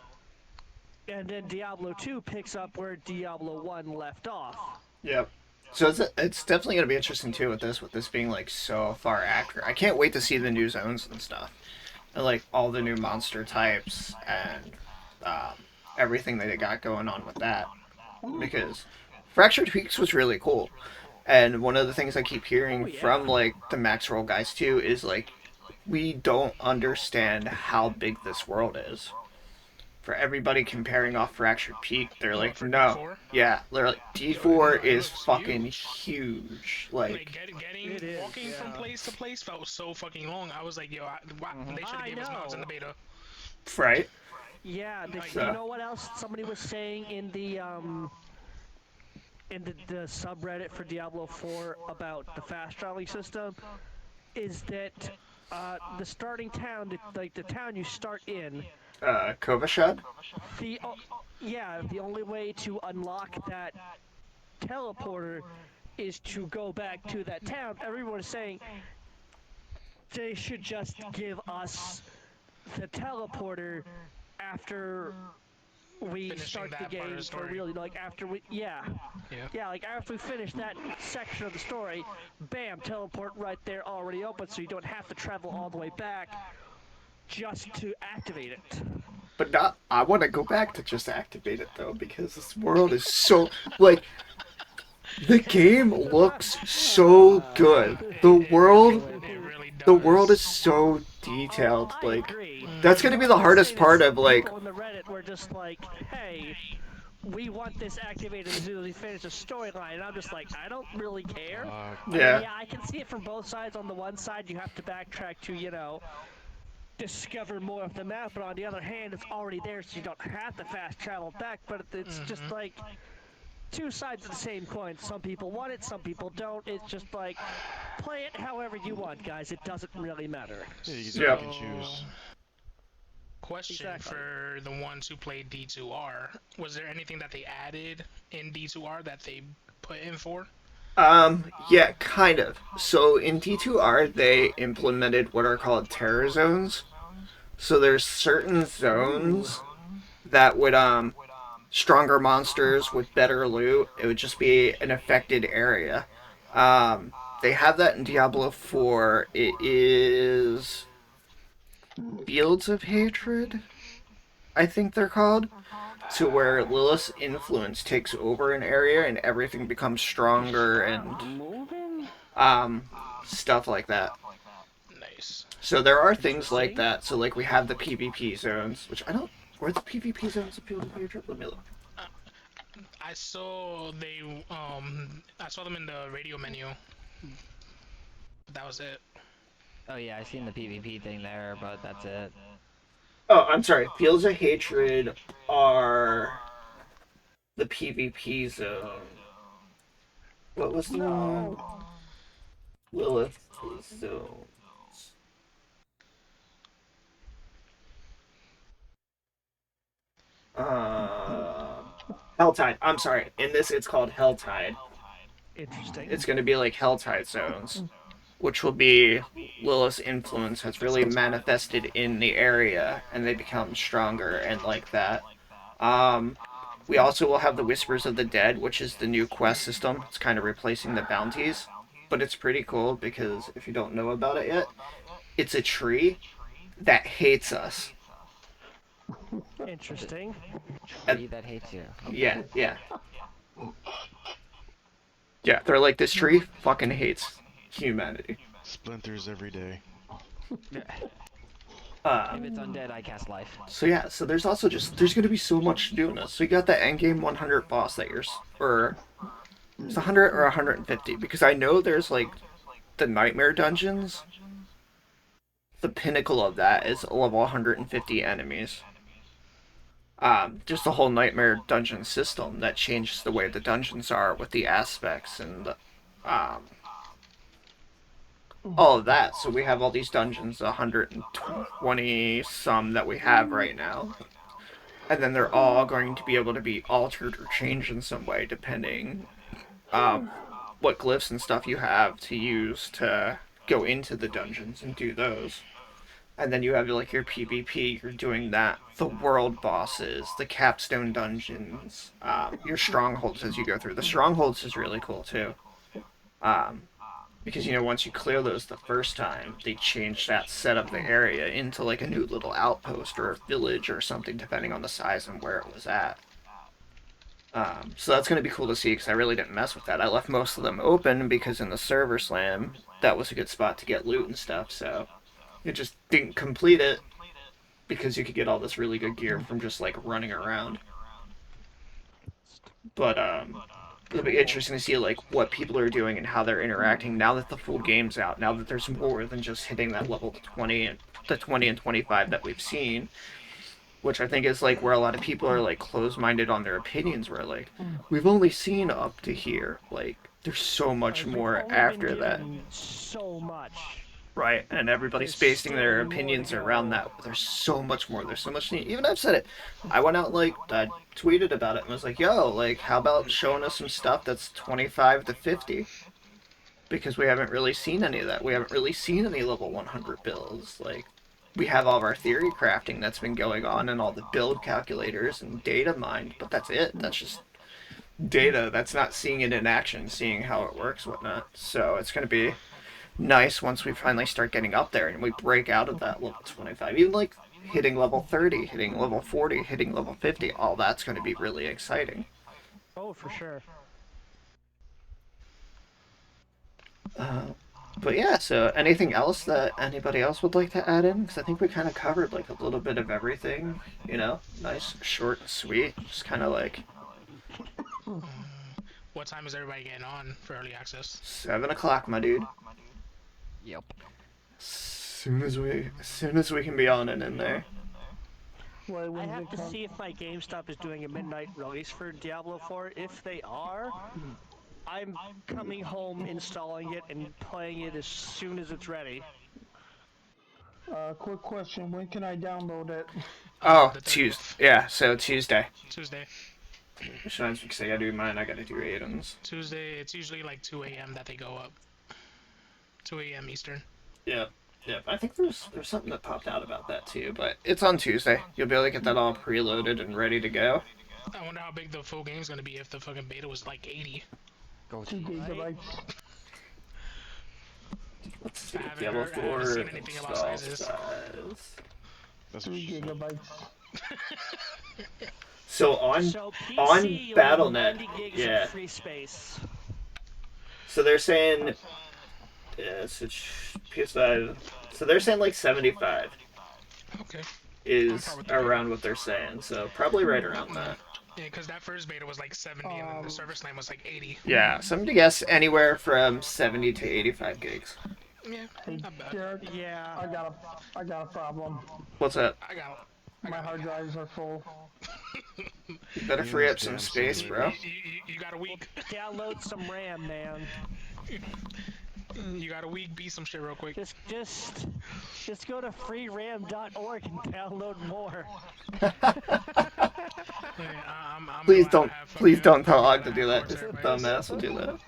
and then Diablo 2 picks up where Diablo 1 left off. Yep. So it's definitely gonna be interesting too with this being like so far accurate. I can't wait to see the new zones and stuff, and like all the new monster types and everything that they got going on with that. Because Fractured Peaks was really cool, and one of the things I keep Oh hearing yeah. from like the Max Roll guys too is like we don't understand how big this world is. For everybody comparing off Fractured Peak, they're What like, for no, D4? yeah, they're like Yo, D4 no, it is looks fucking huge. huge. Like Like, It is, walking from yeah. place to place felt so fucking long. I was like, yo, they should have I gave us mods in know. the beta. right? Yeah, Like, you So, know what else somebody was saying in the subreddit for Diablo 4 about the fast traveling system is that the starting town, like the town you start in, Kovashad? the yeah, the only way to unlock that teleporter is to go back to that town. Everyone is saying they should just give us the teleporter after we finishing start the that part of the game for story. really, like after we, Yeah. yeah, like after we finish that section of the story, bam, teleport right there already open, so you don't have to travel all the way back just to activate it. But not, I want to go back to just activate it though, because this world is so, like, the game looks so good. It really The world is does. so Oh, detailed. I Like, agree. that's You gonna know be what the was hardest insane part is of, like, people on the Reddit were just like, hey, we want this activated as soon as we finish the storyline. And I'm just like, I don't really care. I mean, yeah. yeah, I can see it from both sides. On the one side, you have to backtrack to, discover more of the map, but on the other hand, it's already there, so you don't have to fast travel back. But it's just like two sides of the same coin. Some people want it, some people don't. It's just like, play it however you want, guys. It doesn't really matter. Yeah, you get to Yeah. pick and So, choose. question Exactly. for the ones who played D2R: was there anything that they added in D2R that they put in for? Yeah, kind of. So in D2R, they implemented what are called terror zones. So there's certain Ooh. zones that would, stronger monsters with better loot, it would just be an affected area. They have that in Diablo 4. It is Fields of Hatred, I think they're called, to where Lilith's influence takes over an area and everything becomes stronger and Moving? um stuff like that. Nice. So there are things like Interesting. that. So like we have the PvP zones, which I don't. Where the PvP zones of Fields of Hatred? Let me look. I saw them in the radio menu. That was it. Oh yeah, I seen the PvP thing there, but that's it. Oh, I'm sorry. Fields of Hatred are the PvP zone. What was the one? No. Lilith zone. Helltide. I'm sorry. In this, it's called Helltide. Interesting. It's going to be like Helltide zones, which will be Lilith's influence has That really sounds fun. manifested in the area, and they become stronger and like that. Um, we also will have the Whispers of the Dead, which is the new quest system. It's kind of replacing the bounties, but it's pretty cool because if you don't know about it yet, it's a tree that hates us. Interesting. And Tree that hates you. yeah, Okay. yeah, yeah. They're like this tree fucking hates humanity. Splinters every day. Uh, If it's undead, I cast life. so yeah, so there's also just there's gonna be so much to do in this. So you got the end game 100 boss that you're or it's 100 or 150 because I know there's like the nightmare dungeons. The pinnacle of that is level 150 enemies. Just the whole nightmare dungeon system that changes the way the dungeons are with the aspects and all of that. So we have all these dungeons, 120 some that we have right now, and then they're all going to be able to be altered or changed in some way depending what glyphs and stuff you have to use to go into the dungeons and do those. And then you have like your PvP. You're doing that. The world bosses, the capstone dungeons, your strongholds as you go through. The strongholds is really cool too. Um, because once you clear those the first time, they change that set of the area into like a new little outpost or a village or something, depending on the size and where it was at. So that's going to be cool to see because I really didn't mess with that. I left most of them open because in the server slam, that was a good spot to get loot and stuff. So it just didn't complete it because you could get all this really good gear from just like running around. But it'll be interesting to see like what people are doing and how they're interacting now that the full game's out. Now that there's more than just hitting that level 20 and the 20 and 25 that we've seen, which I think is like where a lot of people are like closed-minded on their opinions. Where like we've only seen up to here. Like there's so much more after that. So much. Right, and everybody's There's basing their still more opinions to go. around that. There's so much more. There's so much. Even I've said it. I went out like I tweeted about it and was like, "Yo, like, how about showing us some stuff that's 25 to 50?" Because we haven't really seen any of that. We haven't really seen any level 100 builds. Like, we have all of our theory crafting that's been going on and all the build calculators and data mined, but that's it. That's just data. That's not seeing it in action, seeing how it works, whatnot. So it's gonna be nice once we finally start getting up there and we break out of that level 25. Even like hitting level 30, hitting level 40, hitting level 50, all that's going to be really exciting. Oh, for sure. But yeah, so anything else that anybody else would like to add in? Because I think we kind of covered like a little bit of everything, nice, short and sweet. Just kind of like What time is everybody getting on for early access? 7 o'clock, my dude. Yep. As soon as we can be on and in there. Well, I have to see if my GameStop is doing a midnight release for Diablo 4. If they are, I'm coming home, installing it, and playing it as soon as it's ready. Quick question: when can I download it? Oh, The 30th. Tuesday. Yeah, so Tuesday. Tuesday. Besides, because I gotta do mine, I gotta do Aiden's. Tuesday, it's usually like 2 a.m. that they go up. 2 a.m. Eastern. Yeah. Yeah, I think there's something that popped out about that too, but it's on Tuesday. You'll be able to get that all preloaded and ready to go. I wonder how big the full game's gonna be if the fucking beta was like 80. Go 2 gigabytes. Let's see. I haven't Diablo heard- I haven't 4 seen anything about install sizes. size. That's 3 gigabytes. So on So PC, on you'll have Battle.net, 90 gigs yeah. of free space. So they're saying, yeah, so PS5. So they're saying like 75 Okay. is Probably the around what they're saying. So probably right around that. Yeah, because that first beta was like 70 and then the server slam was like 80. Yeah, something to guess anywhere from 70 to 85 gigs. Yeah, not bad. Derek, Yeah. I got a problem. What's that? I got My hard drives are full. You better free up some space, bro. you got a week. Download some RAM, man. You got a week. Beat some shit real quick. Just go to freeram.org and download more. Yeah, Please don't tell Og to do that. This dumbass will do that.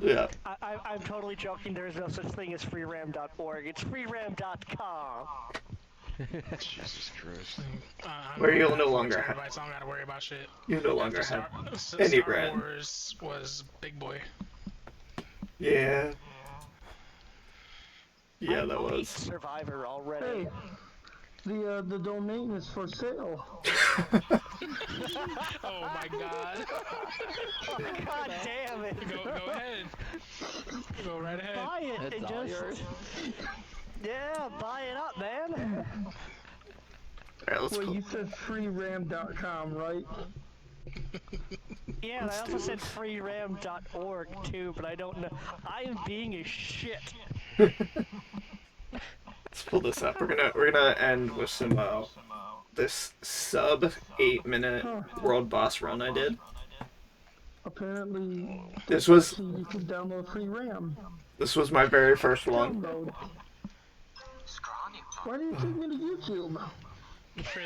Yeah. I'm totally joking. There is no such thing as freeram.org. It's freeram.com. Jesus Christ. Where you'll no longer have. I don't gotta worry about shit. You no longer Star, have any Star RAM. Wars was big boy. Yeah. Yeah, I that beat was. Survivor already. Hey, the domain is for sale. Oh my god. God damn it. Go ahead. Go right ahead. Buy it It's and all just... yours. Yeah, buy it up, man. Alright, let's Well, go. you said freeram.com, right? Yeah, and I also said freeram.org too, but I don't know. I am being a shit. Let's pull this up. We're gonna end with some this sub 8-minute world boss run I did. Apparently, This was you can download free RAM. my very first one. Download. Why do you take me to YouTube? For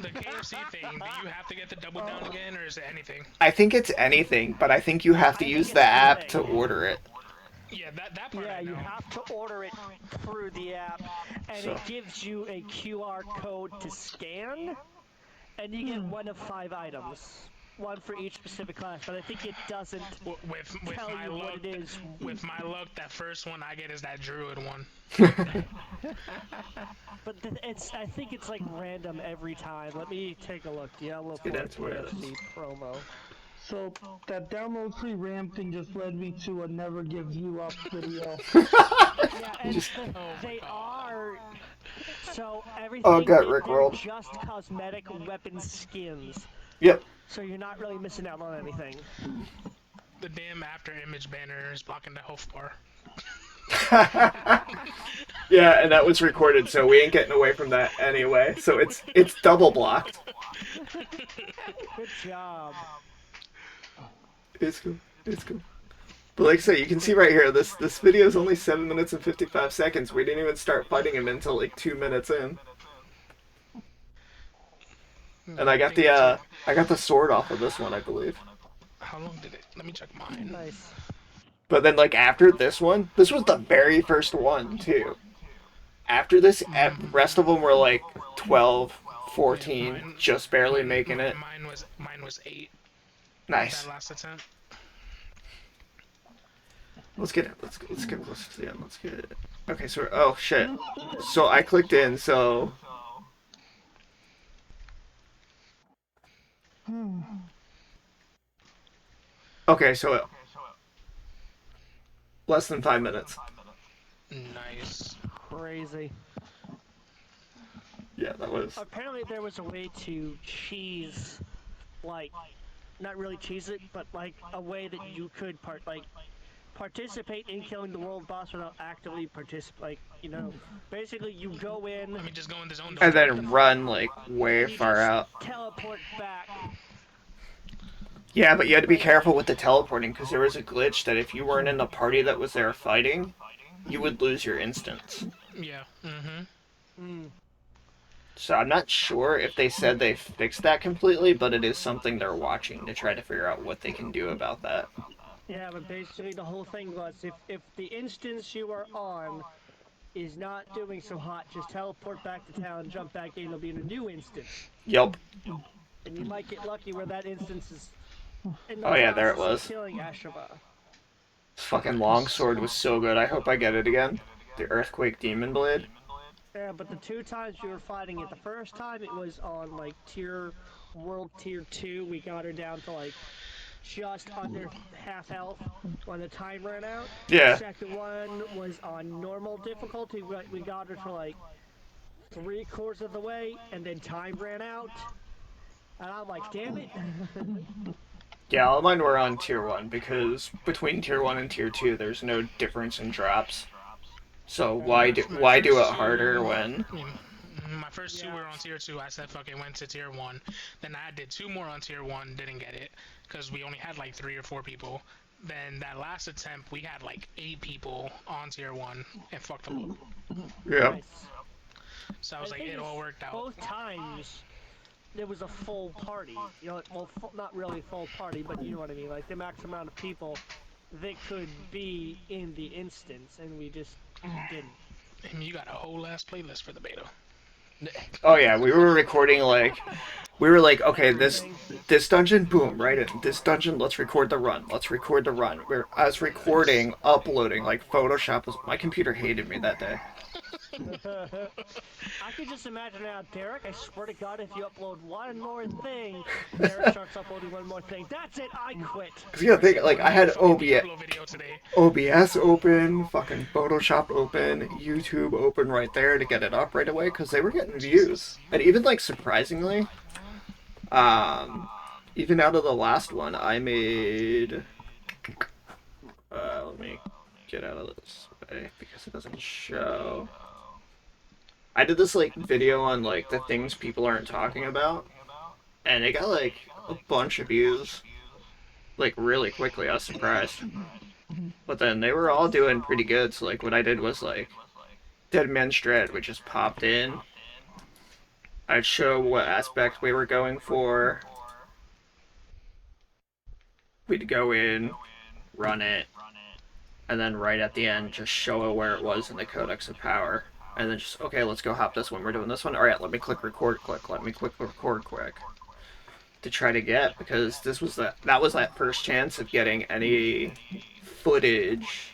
the KFC thing, do you have to get the double down again, or is it anything? I think it's anything, but I think you have to use the app to order it. Yeah, that part Yeah, I know. you have to order it through the app, and So it gives you a QR code to scan, and you get one of 5 items. One for each specific class, but I think it doesn't With tell my you what luck, it is. that first one I get is that druid one. But I think it's like random every time. Let me take a look. Diablo get 4 into what it is. TFC promo. So that download free RAM thing just led me to a never give you up video. Yeah, and Just they are. So oh, everything got they're Rickrolled. just cosmetic weapon skins. Yep. So you're not really missing out on anything. The damn after image banner is blocking the health bar. Yeah, and that was recorded, so we ain't getting away from that anyway. So it's double blocked. Good job. It's cool. It's cool. But like I say, you can see right here, this video is only 7 minutes and 55 seconds. We didn't even start fighting him until like 2 minutes in. And I think it took. I got the sword off of this one, I believe. How long did it? Let me check mine. Nice. But then like after this one, this was the very first one too. After this, the rest of them were like 12, Yeah, 14, just barely making it. mine was 8. Nice. That last attempt. Let's get it. Let's get close to the end. Let's get it. Okay, so oh shit. So I clicked in. So okay, so less than 5 minutes. Nice. Crazy. Yeah, that was. Apparently there was a way to cheese, like, not really cheese it, but like a way that you could participate in killing the world boss without actively participate. Basically you go in. Let me just go in the zone. And then run like way far out. Teleport back. Yeah, but you had to be careful with the teleporting because there was a glitch that if you weren't in the party that was there fighting, you would lose your instance. Yeah. So I'm not sure if they said they fixed that completely, but it is something they're watching to try to figure out what they can do about that. Yeah, but basically the whole thing was if the instance you are on is not doing so hot, just teleport back to town, jump back in, it'll be in a new instance. Yep. And you might get lucky where that instance is in the Oh yeah, there it process of was. killing Ashava. This fucking longsword was so good. I hope I get it again. The Earthquake Demon Blade. Yeah, but the 2 times we were fighting it, the first time it was on like world tier 2, we got her down to like just under half health when the time ran out. Yeah. The second one was on normal difficulty, we got her to like 3/4 of the way, and then time ran out. And I'm like, damn it. Yeah, all mine were on tier 1 because between tier 1 and tier 2 there's no difference in drops. So why do it harder when My first 2 were on tier 2. I said fuck it, went to tier 1. Then I did 2 more on tier 1, didn't get it because we only had like 3 or 4 people. Then that last attempt we had like 8 people on tier 1 and fucked them up. Yeah. Nice. So I was like, it all worked out. Both times there was a full party. Well, not really full party, but you know what I mean. Like the max amount of people that could be in the instance, and we just didn't. And you got a whole ass playlist for the beta. Oh yeah, we were recording like okay, this dungeon, boom, right in. This dungeon, let's record the run. Let's record the run. I was recording, uploading, like Photoshop was my computer hated me that day. I can just imagine now, Derek, I swear to God, if you upload one more thing, Derek starts uploading one more thing. That's it, I quit. Cause you gotta think, like, I had OBS OBS open, fucking Photoshop open, YouTube open right there to get it up right away, cause they were getting views. And even, like, surprisingly, even out of the last one, I made, let me get out of this way, because it doesn't show. I did this like video on like the things people aren't talking about, and it got like a bunch of views, like really quickly. I was surprised, but then they were all doing pretty good. So like what I did was like Dead Man's Dread, which just popped in. I'd show what aspect we were going for. We'd go in, run it, and then right at the end just show it where it was in the Codex of Power, and then just okay, let's go hop this one. We're doing this one. All right, let me click record quick. Let me click record quick to try to get because this was that was that first chance of getting any footage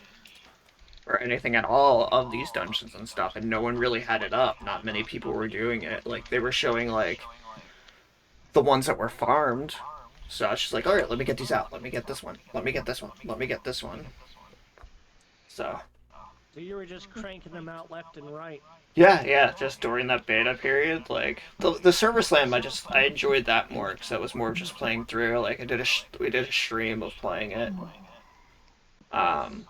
or anything at all of these dungeons and stuff, and no one really had it up. Not many people were doing it. Like they were showing like the ones that were farmed. So I was just like, all right, let me get these out. Let me get this one. Let me get this one. Let me get this one. So So you were just cranking them out left and right. yeah, just during that beta period, like the server slam, I enjoyed that more because that was more just playing through. Like we did a stream of playing it, um,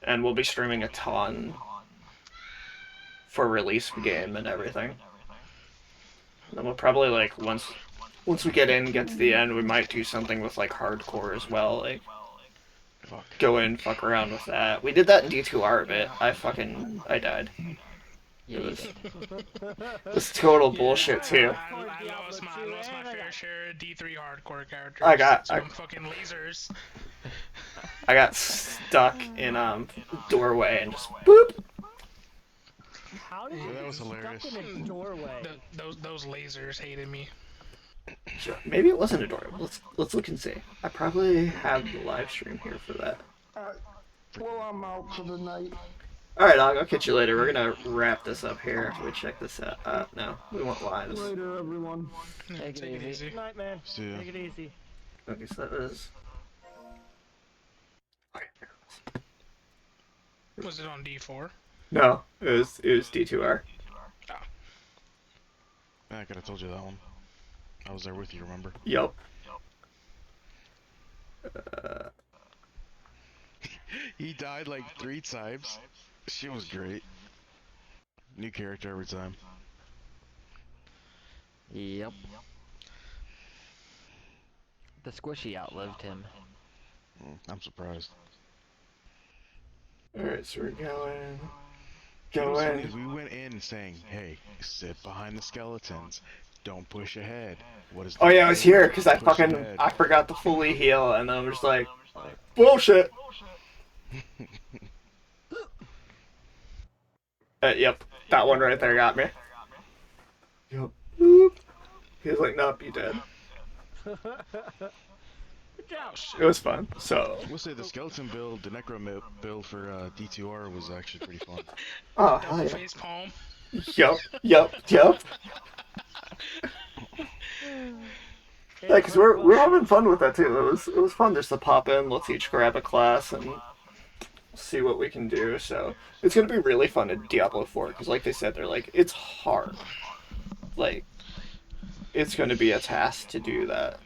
and we'll be streaming a ton for release game and everything. And then we'll probably like once we get to the end, we might do something with like hardcore as well, like go in, fuck around with that. We did that in D2R a bit. I died. Yeah, It you was did. it was total bullshit too. I lost my fair share of D3 hardcore characters. I Some fucking lasers. I got stuck in doorway and just boop. How did you that get was stuck hilarious. in a doorway? Those lasers hated me. Sure. Maybe it wasn't a doorway. Let's look and see. I probably have the live stream here for that. Well, I'm out for the night. All right, I'll catch you later. We're gonna wrap this up here after we check this out. No, we want lives. Later, everyone. Take it easy. Good night, man. See ya. Take it easy. Okay, so that was. Was it on D4? No, it was D2R. I could have told you that one. I was there with you, remember? Yup. He died like 3 times. She was great. New character every time. Yep. The squishy outlived him. I'm surprised. All right, so we're going. What's funny is we went in saying, "Hey, sit behind the skeletons. Don't push ahead." What is? Oh yeah, I was here because I Push fucking ahead. I forgot to fully heal, and then I'm just like, bullshit. Yep, that one right there got me. Yep. Boop. He was like, nope, you dead. Good job. It was fun. So. We'll say the skeleton build, the necro build for D2R was actually pretty fun. Oh, Double hell yeah. face palm. Yup. Yeah, because we're having fun with that too. It was fun just to pop in. Let's each grab a class and see what we can do. So it's gonna be really fun in Diablo 4 because, like they said, they're like it's hard. Like it's gonna be a task to do that.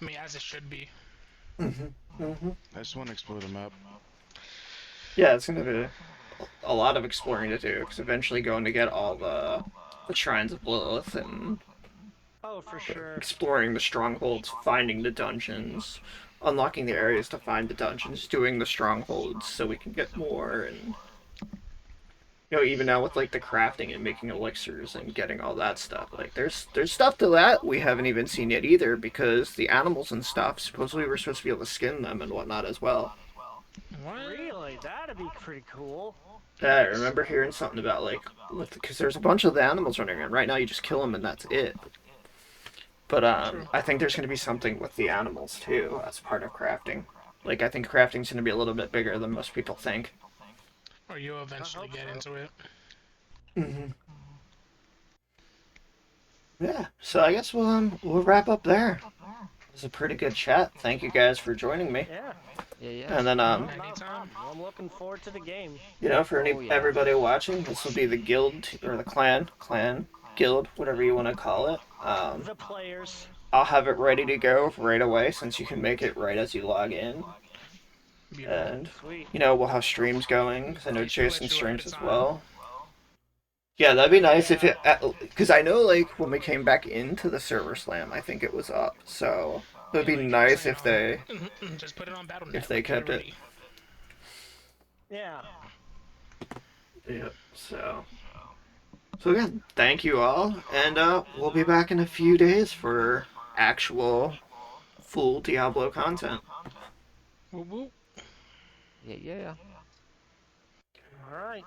I mean, as it should be. I just want to explore the map. Yeah, it's gonna be a lot of exploring to do because eventually going to get all the shrines of Lilith and Oh, for sure. exploring the strongholds, finding the dungeons, unlocking the areas to find the dungeons, doing the strongholds so we can get more, and even now with like the crafting and making elixirs and getting all that stuff. Like there's stuff to that we haven't even seen yet either because the animals and stuff supposedly we're supposed to be able to skin them and whatnot as well. What? Really? That'd be pretty cool. Yeah, I remember hearing something about like because there's a bunch of the animals running around right now. You just kill them and that's it. But I think there's going to be something with the animals too as part of crafting. Like I think crafting's going to be a little bit bigger than most people think. Or you'll eventually get into it. Yeah. So I guess we'll wrap up there. It was a pretty good chat. Thank you guys for joining me. Yeah. Yeah. And then Anytime. I'm looking forward to the game. for everybody watching, this will be the guild or the clan, guild, whatever you want to call it. The players. I'll have it ready to go right away since you can make it right as you log in. Beautiful. And Sweet. we'll have streams going because I know Okay, Jason let's do it streams at a as time. well. Yeah, that'd be nice if it, because I know like when we came back into the server slam, I think it was up. So it would be nice if they Just put it on Battle.net. if they kept it. Yeah. Yep. So again, thank you all, and we'll be back in a few days for actual full Diablo content. Whoop whoop. Yeah, yeah. All right.